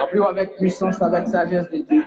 Remplir avec puissance, avec sagesse de Dieu.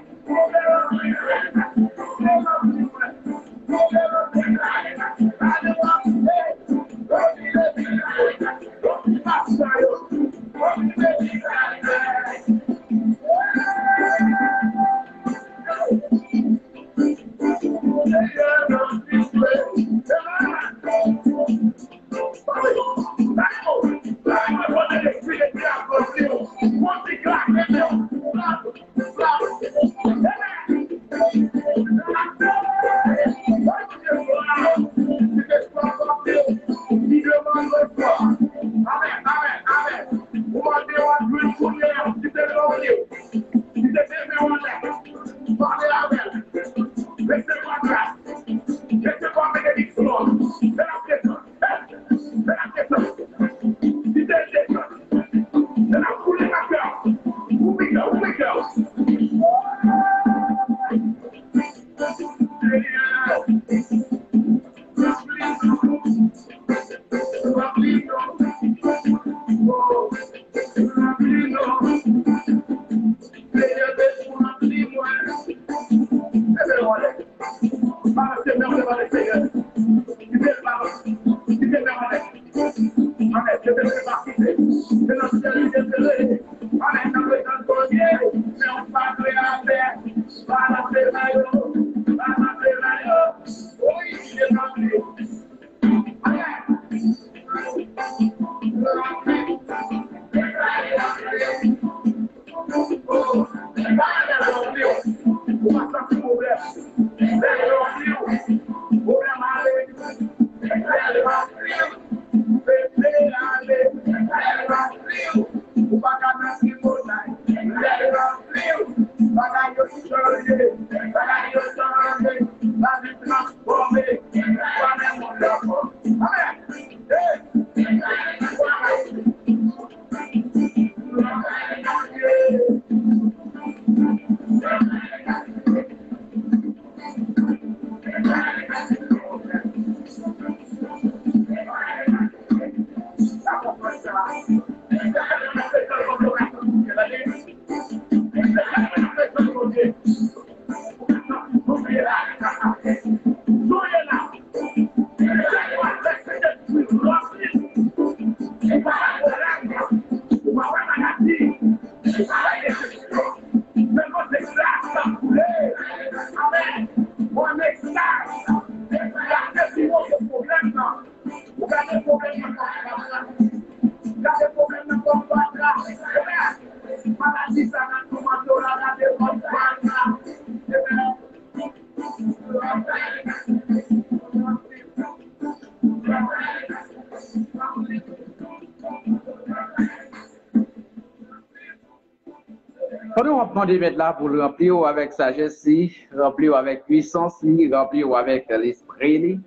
Pendant qu'on va mettre là pour le remplir avec sagesse, remplir avec puissance, remplir avec l'esprit.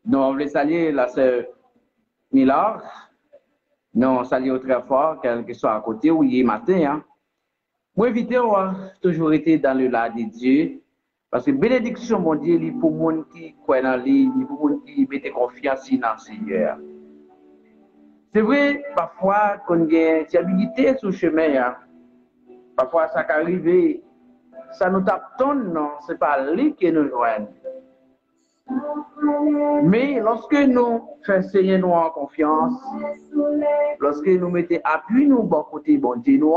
Nous on voulons saluer la sœur Millard. Nous saluons très fort, quel que soit à côté ou hier matin. Hein. Moi, éviter a toujours été dans le là de Dieu. Parce que bénédiction, mon Dieu, il pour monde qui croit dans lui, il pour monde qui met confiance dans le Seigneur. C'est vrai, parfois, qu'on a une stabilité sur le chemin. Hein. Parfois, ça arrive, ça nous tape ton non, ce n'est pas lui qui nous joigne. Mais lorsque nous faisons Seigneur nous en confiance, lorsque nous mettons appui nous bon côté bon Dieu nous,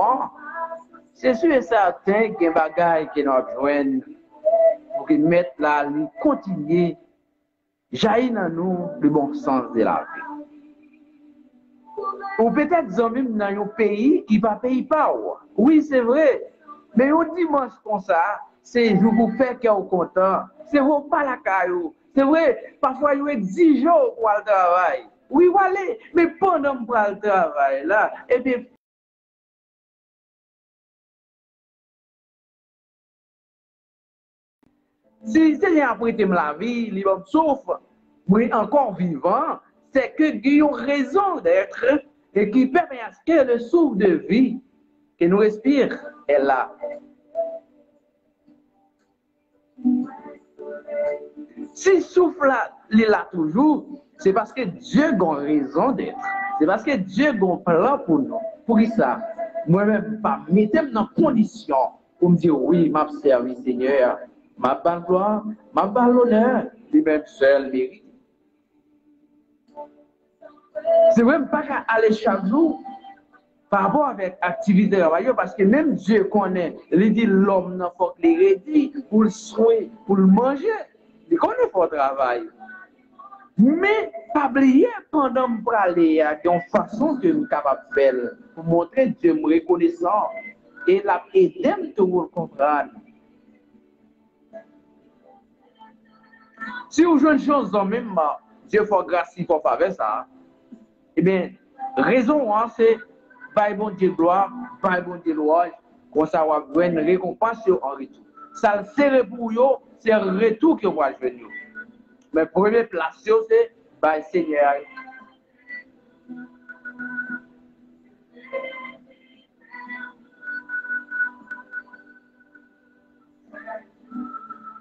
c'est sûr et certain qu'il y a des bagages qui nous joignent pour qu'ils mettent là, nous continuer, jaillir dans nous le bon sens de la vie. Ou peut-être même dans un pays qui ne paye pas. Oui, c'est vrai. Mais on dimanche comme ça, c'est jour pour faire qu'il est content. C'est vous pas la caillou. C'est vrai, parfois il y a 10 jours pour le travail. Oui, voilà. Mais pendant que le travail, là, et bien, si Seigneur a prêté la vie, il va me souffre, mais encore vivant, c'est que Dieu a raison d'être et qui permet à ce que le souffle de vie que nous respirons est là. Si souffle là, il est là toujours, c'est parce que Dieu a raison d'être. C'est parce que Dieu a un plan pour nous. Pour ça, moi-même, pas mettre dans condition pour me dire oui, m'a servi Seigneur, m'a pas gloire, m'a pas l'honneur, lui-même seul mérite. C'est même pas qu'à aller chaque jour par rapport avec l'activité de travail, parce que même Dieu connaît, il dit l'homme n'a pas que les rédits pour le soin, pour le manger, il connaît pas le travail. Mais pas oublier pendant que je aller, il y a une façon que nous sommes capables de faire pour montrer Dieu me reconnaissant et la aider tout le comprendre. Si vous jouez une chose dans même, Dieu fait grâce pour faire ça. Eh bien, raison, hein, c'est, par bon Dieu gloire, par bon Dieu louange, Comme ça, on va avoir une récompense en retour. Ça, c'est pour eux, c'est un retour que va jouer. Mais première place, c'est le Seigneur.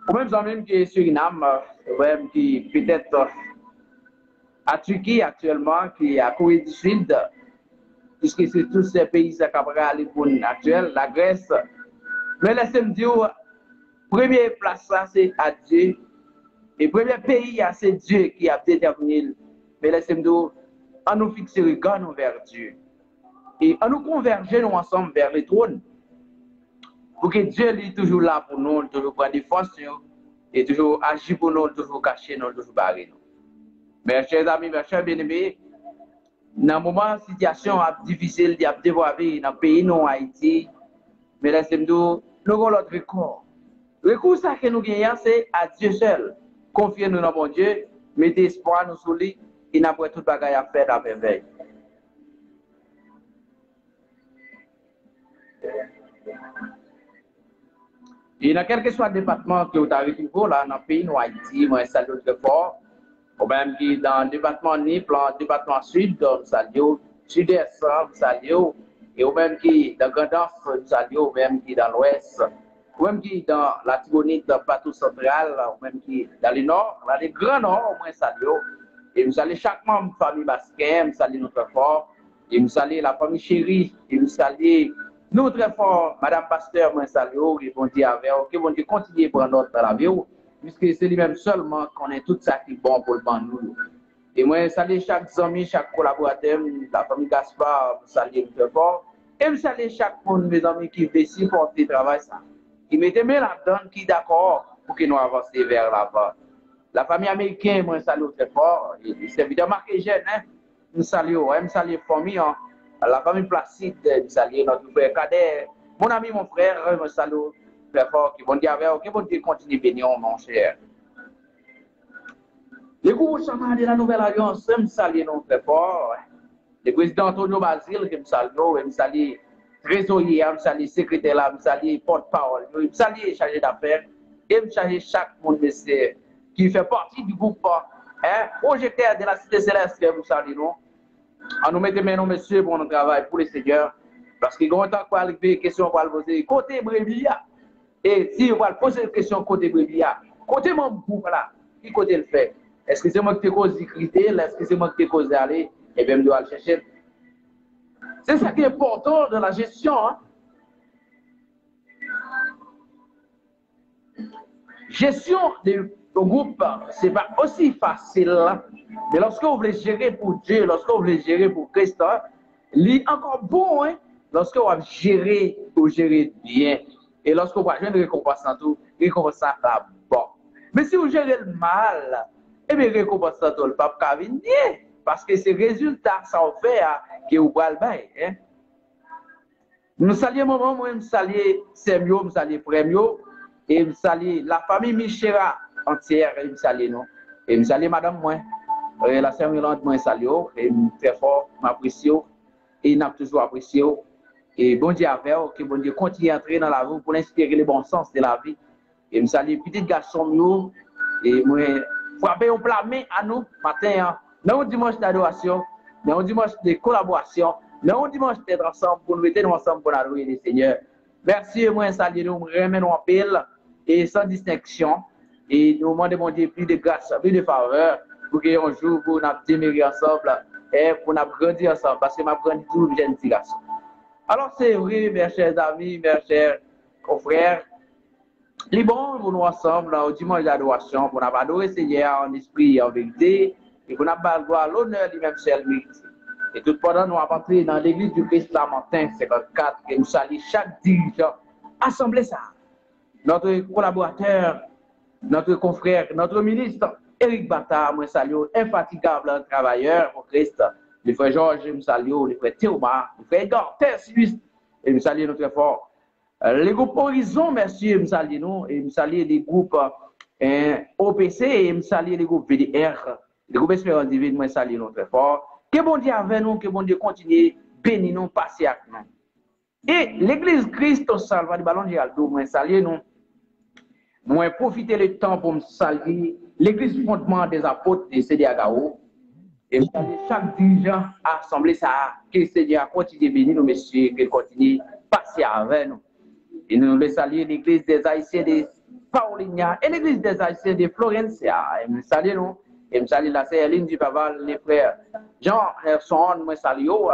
Ou même amis qui est Suriname, même qui peut-être à Turquie actuellement, qui est à Corée du Sud, puisque c'est tous ces pays qui aller pour actuel, la Grèce. Mais laissez-moi dire, première place, ça, c'est à Dieu. Et le premier pays, c'est Dieu qui a déterminé. Mais laissez-moi dire, on nous fixe le regard vers Dieu. Et on nous converger nous ensemble vers le trône. Pour que Dieu est toujours là pour nous, toujours prendre des forces, et toujours agir pour nous, toujours cacher nous, toujours barrer nous. Mes chers amis, mes chers bien-aimés, dans un moment de situation difficile, il y a des dévoilés dans le pays, nous, Haïti, mais laissez-moi dire, nous avons notre recours. Le recours que nous gagnons, c'est à Dieu seul. Confiez-nous dans mon Dieu, mettez espoir nous sur lui, et n'a pas tout bagaille à faire à merveille. Et dans quel que soit le département que vous avez retrouvé là, dans le pays, nous, Haïti, moi, je salue très fort. Ou même qui dans le département Nip, dans le département Sud, je salue, Sud-Est, je salue. Et ou même qui dans le Grand-Est, je salue, ou même qui dans l'Ouest. Ou même qui dans la Tibonite, dans le plateau central, ou même qui dans le Nord, dans le Grand Nord, moi, je salue. Et je salue chaque membre de la famille Basquet, je salue notre fort. Et je salue la famille Chérie, et je salue. Nous, très fort, Madame Pasteur, moi, salut, et bon Dieu avec vous, que bon Dieu continue à prendre notre dans la vie, puisque c'est lui-même seulement qu'on est tout ça qui est bon pour le ban nous. Et moi, salue chaque ami, chaque collaborateur, la famille Gaspard, salue très fort, et je salue chaque monde, mes amis, qui veut supporter le travail, ça, qui mettent main là-dedans, qui est d'accord pour que nous avancions vers l'avant. La famille américaine, moi, salue très fort, et c'est évidemment que jeune, hein, je salue la famille, hein. La famille Placide, je salue notre frère Kader, mon ami, mon frère, je salue très fort, qui vont dire avec vous, qui vont dire continue à bénir, mon cher. Les groupes chamans de la Nouvelle Alliance, je salue nous très fort. Le président Antonio Basile, je salue, je salue trésorier, je salue secrétaire, je salue porte-parole, je salue chargé d'affaires, et je salue chaque monde qui fait partie du groupe projecteur de la Cité Céleste, je salue nous. On nous met maintenant, monsieur, pour notre travail, pour les seigneurs. Parce qu'il y a un temps qu'on va arriver, question qu'on va poser, côté Brébia. Et si on va poser une question côté Brébia, côté mon groupe là, qui côté le fait? Est-ce que c'est moi qui te cause d'écrire? Est-ce que c'est moi qui te cause d'aller? Et bien, je dois le chercher. C'est ça qui est important de la gestion. Hein? Gestion de groupe, ce n'est pas aussi facile. Mais lorsque vous voulez gérer pour Dieu, lorsque vous voulez gérer pour Christ, c'est encore bon, hein? Lorsque vous gérez bien. Et lorsque vous avez une récompense en tout, récompense là bon. Mais si vous gérez le mal, eh bien, récompense en tout, le pape va venir. Parce que c'est le résultat, ça vous fait que vous pouvez le bailler. Hein? Nous saluons maman, moi, je salue Semio, je salue Premio, et je salue la famille Michera entière, et je salue nous. Et je salue madame, moi. La sœur Mirande, moi, salue, et très fort, m'apprécie, et n'a toujours apprécié. Et bon Dieu avec vous, que bon Dieu continue à entrer dans la vie pour inspirer le bon sens de la vie. Et je salue petit garçon, et moi, frapper un plat main à nous, matin, dans un dimanche d'adoration, dans un dimanche de collaboration, dans un dimanche d'être ensemble pour nous mettre ensemble pour adorer le Seigneur. Merci, moi, salut, nous remettons en pile, et sans distinction, et nous demandons, mon Dieu, plus de grâce, plus de faveur, pour qu'il y ait un jour pour nous démérer ensemble et pour nous grandir ensemble, parce que nous grandi tout jeune petit garçon. Alors c'est vrai, mes chers amis, mes chers confrères, les bons pour nous ensemble au dimanche d'adoration, pour nous adorer le Seigneur en esprit et en vérité, et pour nous avoir l'honneur lui-même seul mérite. Et tout pendant nous avons entré dans l'église du Christ Lamentin 54, et nous saluons chaque dirigeant, assemblée ça, notre collaborateur, notre confrère, notre ministre, Éric Bata, moi salue, infatigable travailleur pour Christ. Le frère Georges, je salue, le frère Théoma, le frère Edgar, Suisse, et je salue notre fort. Les groupes Horizon, merci, je salue nous, et je salue les groupes OPC, et je salue les groupes VDR, les groupes Espérance Divine, moi salue notre fort. Que bon Dieu avec nous, que bon Dieu continue, bénis nous, passer avec nous. Et l'église Christ au Salva du Ballon Giraldo, moi saluer nous. Moi profiter le temps pour me saluer l'église fondement des apôtres de Sediagao. Et chaque dirigeant assemblée ça, que Seigneur continue de bénir nous, messieurs, qu'il continue de passer avec nous. Et nous le saluons l'église des Haïtiens de Paulinia et l'église des Haïtiens de Florencia. Et nous saluons nous. Et nous saluons la sœur Eline du Paval, les frères Jean, Herson, moi saluons.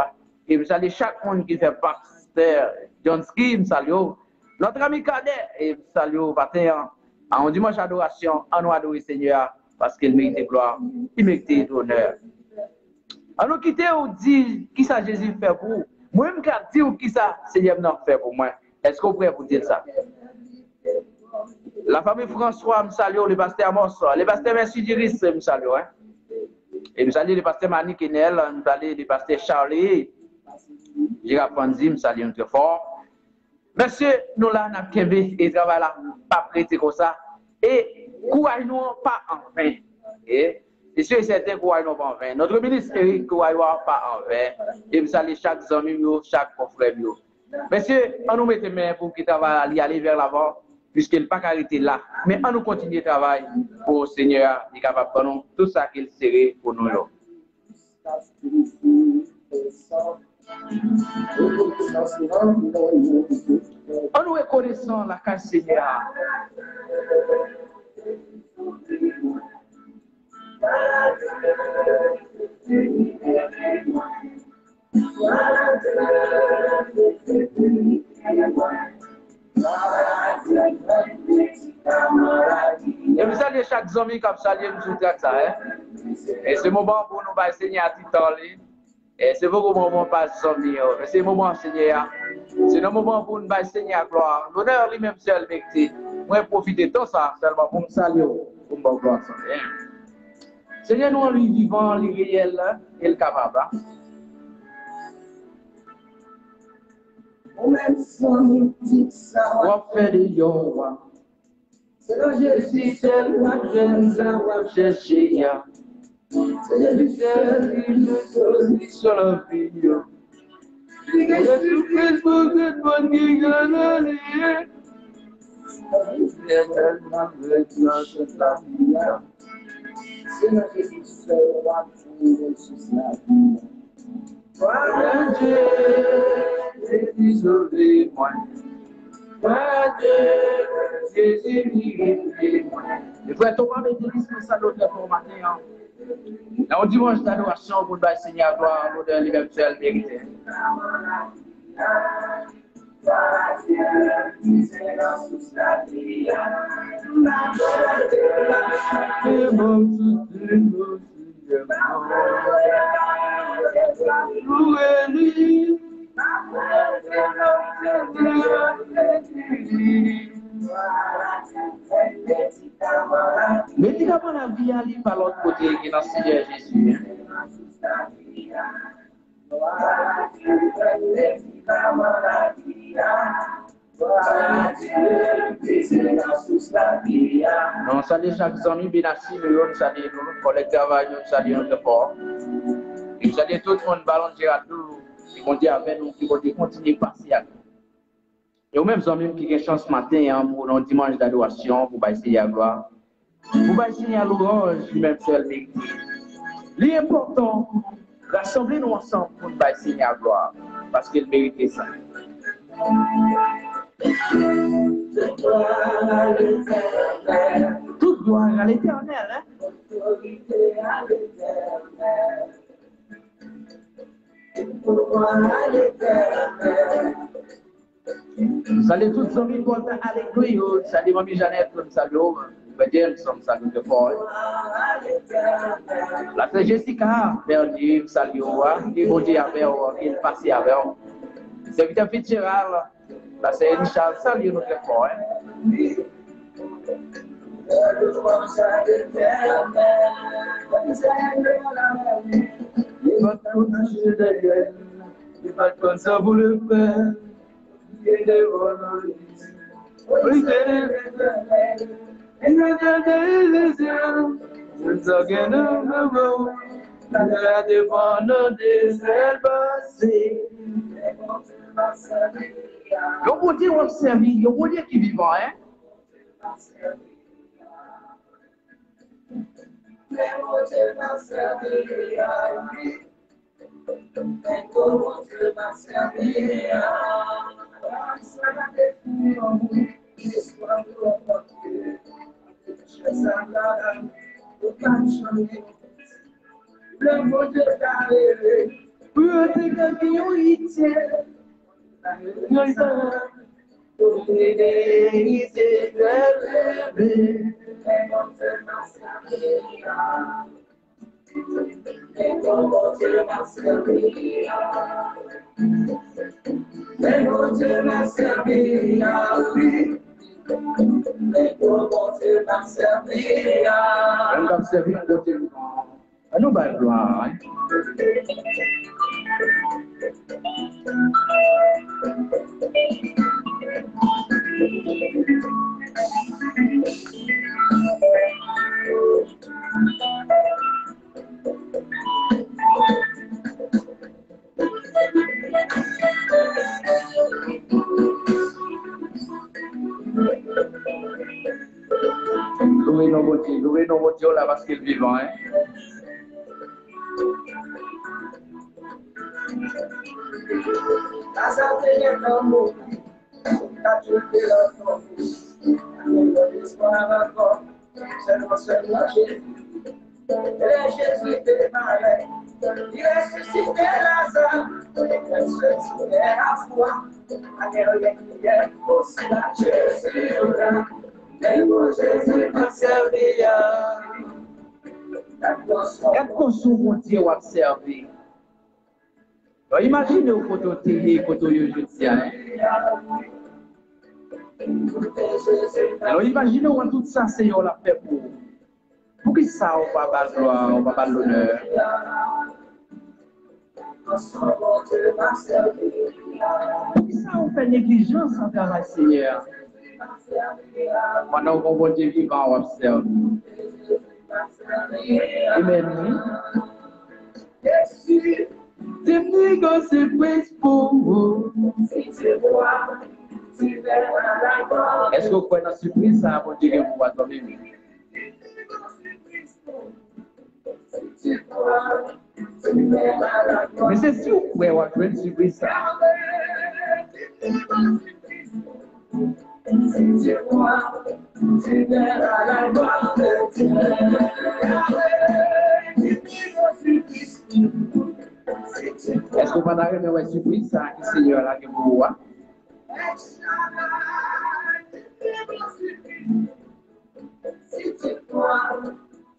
Et nous saluons chaque monde qui fait pasteur John Ski, nous saluons. Notre ami Cadet, et nous saluons matin en dimanche adoration, en nous adorer Seigneur, parce qu'il mérite gloire, il mérite honneur. En nous quitter, on dit qui ça Jésus fait pour vous. Moi-même, je dis qui ça Seigneur n'a fait pour moi. Est-ce que vous pouvez vous dire ça? La famille François me salue, le pasteur Amos, le pasteur Merci Diris me salue. Hein? Et me salue le pasteur Mani Kenel, me salue le pasteur Charlie, Gérard Panzi, me salue très fort. Monsieur, nous là, nous avons et travail là, pas prêté comme ça. Et courage nous pas en vain. Et sûr et certain courage nous pas en vain. Notre ministre Eric courage pas en vain. Et me salue chaque ami, chaque frère. Monsieur, on nous met main pour qu'il travaille aller vers l'avant, puisqu'il n'est pas arrêté là. Mais on nous continue de travailler pour le Seigneur, il est capable de nous tout ça qu'il serait pour nous. On nous reconnaissant la case Seigneur. Et vous saluez chaque zombie qui a salué nous tout ça. Et c'est le moment pour nous enseigner à Titoli. Et c'est beaucoup de moments pas zombie. C'est le moment Seigneur. C'est le moment pour nous enseigner à gloire. L'honneur lui-même seul mérité. Moi profiter de tout ça seulement pour me saluer. Pour me gloire. Seigneur, nous, lui vivant, lui réel, et le capable. On fait des yoga. C'est le Jésus, c'est le jeune, on va chercher. C'est le seul, il est sur la vie. Il est sur Facebook, c'est bon qui gagne. Il est tellement grand, c'est la vie. C'est le Jésus, c'est le sur la vie. Jésus, sauve-moi. Les frères, Thomas m'église que ça l'autre pour matin. Là, on dimanche d'adoration pour le Seigneur gloire, l'odeur universelle vérité. Médicament la vie aller par l'autre côté qui est dans le Seigneur Jésus. Non, salut chaque ami Benassi, nous saluons nous, collègues travail, nous saluons notre fort. Nous saluons tout le monde, ballon de Girardou, qui continue avec nous, qui continue de passer avec nous. Et vous-même, amis qui ont chance ce matin pour un dimanche d'adoration, pour essayer la gloire. Pour essayer l'orange, lui-même seul mérite. L'important, rassembler nous ensemble pour essayer la gloire, parce qu'il mérite ça. Toute gloire à l'éternel, hein? Salut tous les amis, allez, salut mamie Jeannette, salut, Badiel, salut de fort. La sœur Jessica, Bernier, salut, et bon Dieu avec il passe avec vous. C'est Victor Fitzgerald, la sœur Richard, salut notre fort. Il va tout toucher derrière, il va comme ça vous le faire. Il est bon, oui, Yo bon Dieu on servi, yo bon Dieu qui vivant, hein? Nous va gloire. Louez nos mots là parce qu'il est vivant. Hein? Quand on s'ouvre Dieu à servir, imaginez au côté télé, côté jeudi. Alors imaginez où tout ça c'est la fait pour qui ça on va pas gloire, on va pas l'honneur. Pour qui ça on fait négligence en travail Seigneur. Pendant qu'on va Dieu vivant, on observe. Amen. C'est que c'est pour vous. Est-ce que vous pouvez nous surprendre ça pour dire que vous attendez? Mais c'est sûr que vous pouvez nous surprendre ça. Est-ce que vous avez une surprise ça qui Seigneur là que vous voyez?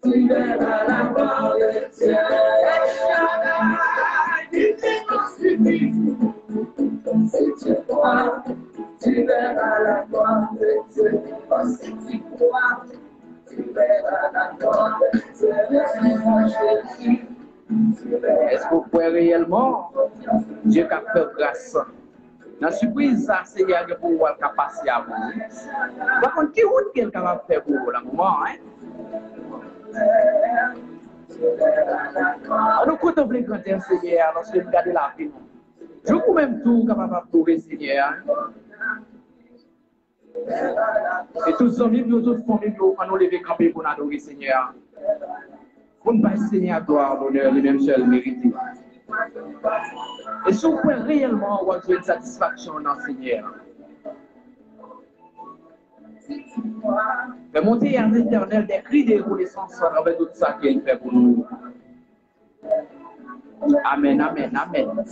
Tu verras la gloire de Dieu. Si tu crois, tu verras la gloire de Dieu. Si tu crois, tu verras la gloire de Dieu. Est-ce que vous pouvez réellement Dieu qui a fait grâce? La surprise, ça, c'est qu'il y a pour vous passer à vous. Par contre, qui est quelqu'un va faire pour vous, là, moment, hein? Nous contemplons quand le Seigneur, lorsque nous regardons la vie. Je vous même tout capable de trouver Seigneur. Et tous les hommes, nous autres familles, nous nous lever camper pour adorer le Seigneur. Pour ne pas Seigneur gloire, l'honneur, les mêmes seuls mérités. Et si vous pouvez réellement avoir une satisfaction dans le Seigneur. Mais monter à l'Éternel des cris de reconnaissance avec tout ça qu'il fait pour nous. Amen, amen, amen.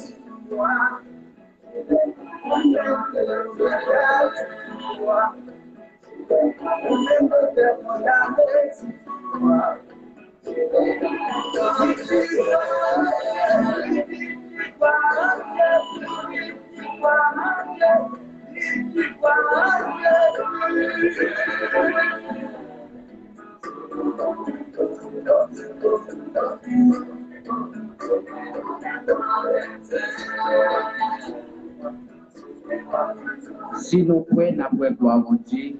Si nous prenons après gloire mon Dieu,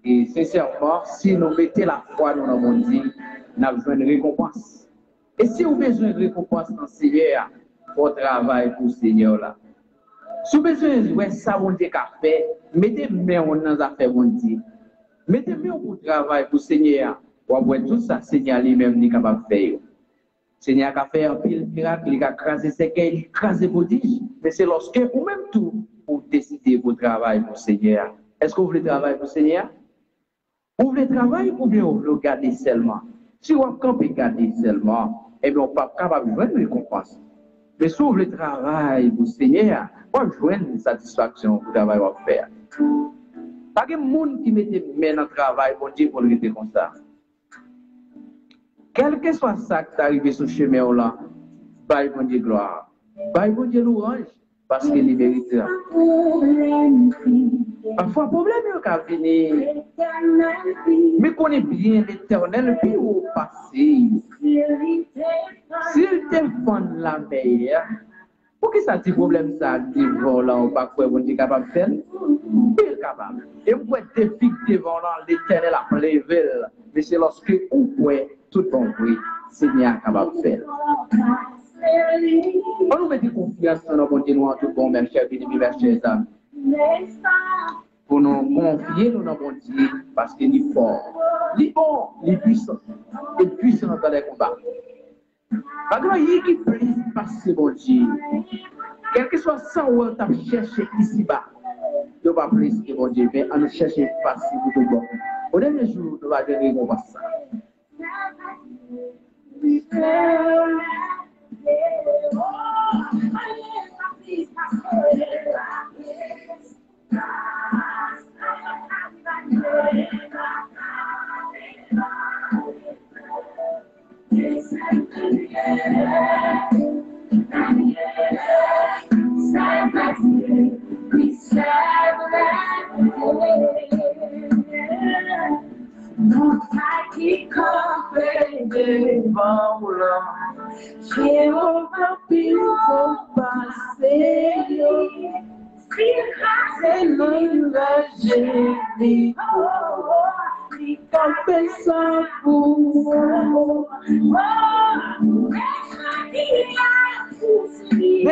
et sincèrement, si nous mettons la foi dans mon Dieu, nous avons besoin de récompense. Et si vous avez besoin de récompense dans le Seigneur, votre travail pour le Seigneur là. Si vous besoin ouais ça bon Dieu qu'a fait, mettez main dans les affaires bon Dieu. Mettez main pour travail pour Seigneur. Pour voir tout ça Seigneur lui-même est capable de faire. Seigneur a fait un pile miracle, il a crasé ses cœurs, il a crasé prodige. Mais c'est lorsque vous même tout pour décider pour travail pour Seigneur. Est-ce que vous voulez travailler pour Seigneur? Vous voulez travailler ou bien vous voulez garder seulement? Si vous campez garder seulement, eh bien, on n'est pas capable de jouer une récompense. Mais si vous voulez travailler pour Seigneur, on joue une satisfaction pour le travail qu'on faire. Pas de monde qui mette main dans le travail pour dire pour le rester comme ça. Quel que soit ça qui est arrivé sur le chemin là, bye bon Dieu gloire. Bye bon Dieu louange, parce qu'il est mérité. Parfois, problème est venir. Mais connaît bien l'éternel, puis au passé. S'il téléphone la meilleure, pour que ça dit problème ça, dit volant ou pas quoi, on est capable de faire? Il est capable. Et vous pouvez défier devant l'éternel à lever. Mais c'est lorsque vous pouvez tout compris, Seigneur capable de faire. On nous met confiance dans nos continuons tout bon, mes chers bien-aimés, mes chers amis. Pour nous confier dans nos Dieu parce qu'il est fort. Il est bon, il est puissant. Il est puissant dans les combats. Pas grand chose qui peut passer, mon Dieu. Quel que soit ça où on t'a cherché ici-bas, ne pas plaisir, mon Dieu, mais on nous chercher passer pour tout bon. Au dernier jour, nous allons donner mon passage. Les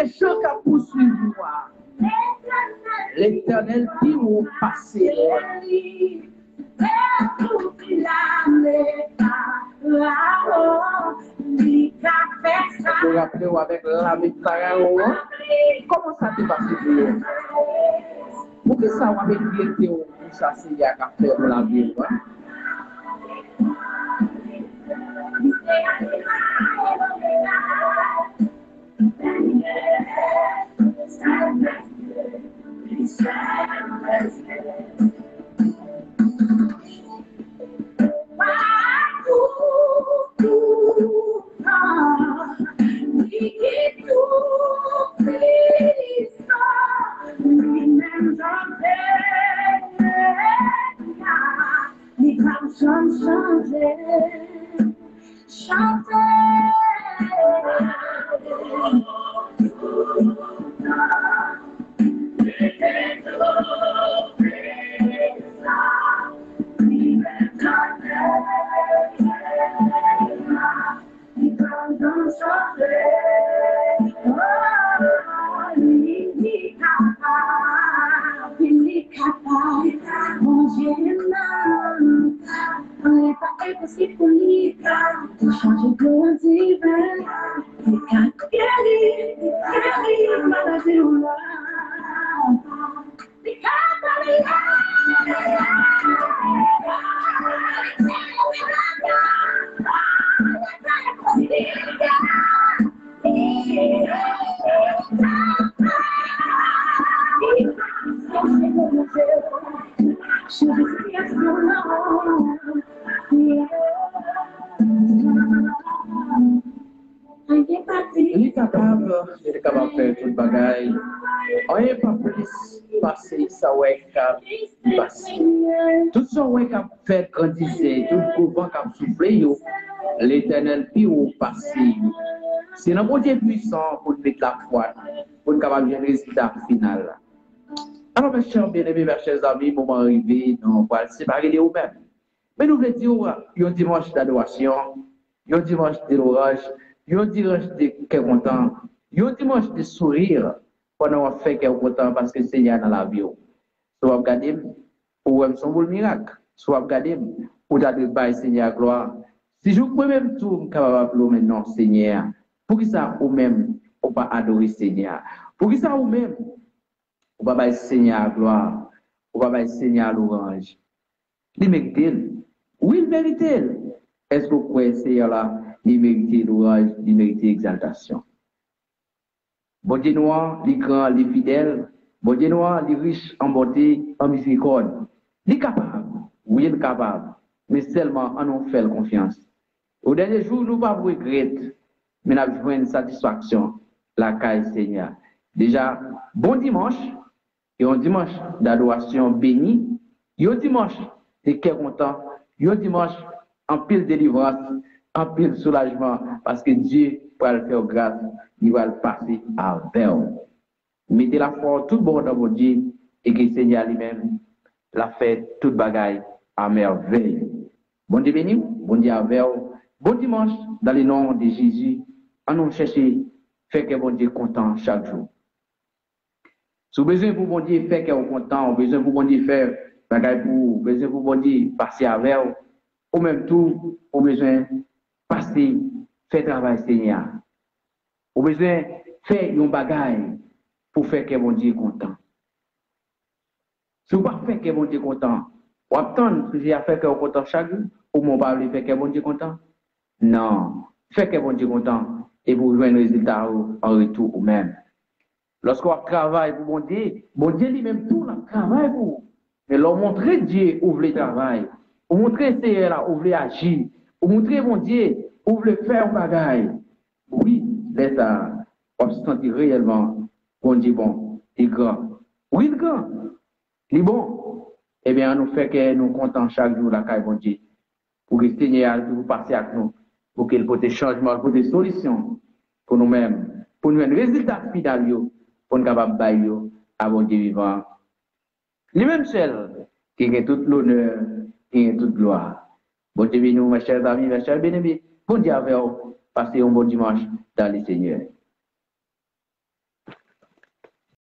chocs à poursuivre. L'éternel qui vous passé. Vous rappelez avec la victoire, comment ça s'est passé pour vous? Pour que ça va être bien pour ça, c'est il y a qu'à faire pour la vie. Il est capable de faire tout le bagaille. On n'est pas plus passé, ça ouais, passé. Tout ça ouais, qu'a fait grandir, tout le courant qu'a soufflé, l'éternel puis au passé. C'est un bon Dieu puissant pour mettre la foi, pour être capable de résultat final. Alors, mes chers bien-aimés, mes chers amis, moment arrivé, nous allons séparer de vous-même. Mais nous voulons dire, il y a un dimanche d'adoration, il y a un dimanche de l'orage, il y a un dimanche de content, il y a un dimanche de sourire. pendant qu'on fait qu'elle est content parce que le Seigneur est dans la vie. Soit regardez, ou même son beau miracle. Soit regardez, ou d'aller par le Seigneur gloire. Si je peux même tout capable maintenant, Seigneur, pour que ça ou même, on pas adorer Seigneur. Pour que ça ou même, on va pas Seigneur gloire, on va pas Seigneur l'orange. Il mérite. Oui, il mérite. Est-ce que vous croyez Seigneur là, il mérite l'orange, il mérite l'exaltation. Bon Dieu noir, il grand, il fidèle. Bon Dieu noir, il riche en bonté, en miséricorde. Il est capable. Oui, il est capable. Mais seulement en nous fait confiance. Au dernier jour, nous ne pas regretter, mais nous avons une satisfaction, la caille Seigneur. Déjà, bon dimanche, et un dimanche d'adoration béni, et un dimanche de cœur content, et un dimanche en pile délivrance, en pile soulagement, parce que Dieu va le faire grâce, il va le passer avec vous. Mettez la foi tout bon dans votre Dieu, et que le Seigneur lui-même l'a fait toute bagaille à merveille. Bon Dieu béni, bon Dieu avec vous. Bon dimanche, dans le nom de Jésus, allons chercher, faire que bon Dieu content chaque jour. Si vous avez besoin pour bon Dieu faire que vous content, vous avez besoin pour bon Dieu faire bagaille pour vous, besoin pour bon Dieu passer avec vous, ou même tout, vous avez besoin passer, faire travail Seigneur. Vous avez besoin faire une bagaille pour faire que bon Dieu content. Si vous ne faites pas que bon Dieu content, vous attendez que j'ai fait que vous content chaque jour, ou vous ne pouvez pas faire que bon Dieu content. Non, faites que bon Dieu content et vous jouez un résultat en retour ou même. Lorsqu'on travaille pour bon Dieu lui-même tout le travail pour vous. Mais leur montrer Dieu ouvre le travail, vous montrer Seigneur là, ouvre agir, vous montrer bon Dieu ouvre le faire bagaille. Oui, laisse ça, on se sentit réellement bon Dieu bon, il est grand. Oui, il est grand, il est bon. Eh bien, nous fait que nous comptons chaque jour la caille bon Dieu pour que le Seigneur vous passe avec nous. Pour qu'il ait des changements, pour des solutions pour nous-mêmes, pour nous un résultat final, pour nous capables de bailler à bon Dieu vivant. Les mêmes seul qui a tout l'honneur, qui a toute gloire. Bon Dieu, nous, mes chers amis, mes chers bien-aimés, bon Dieu avec vous, passez un bon dimanche dans le Seigneur.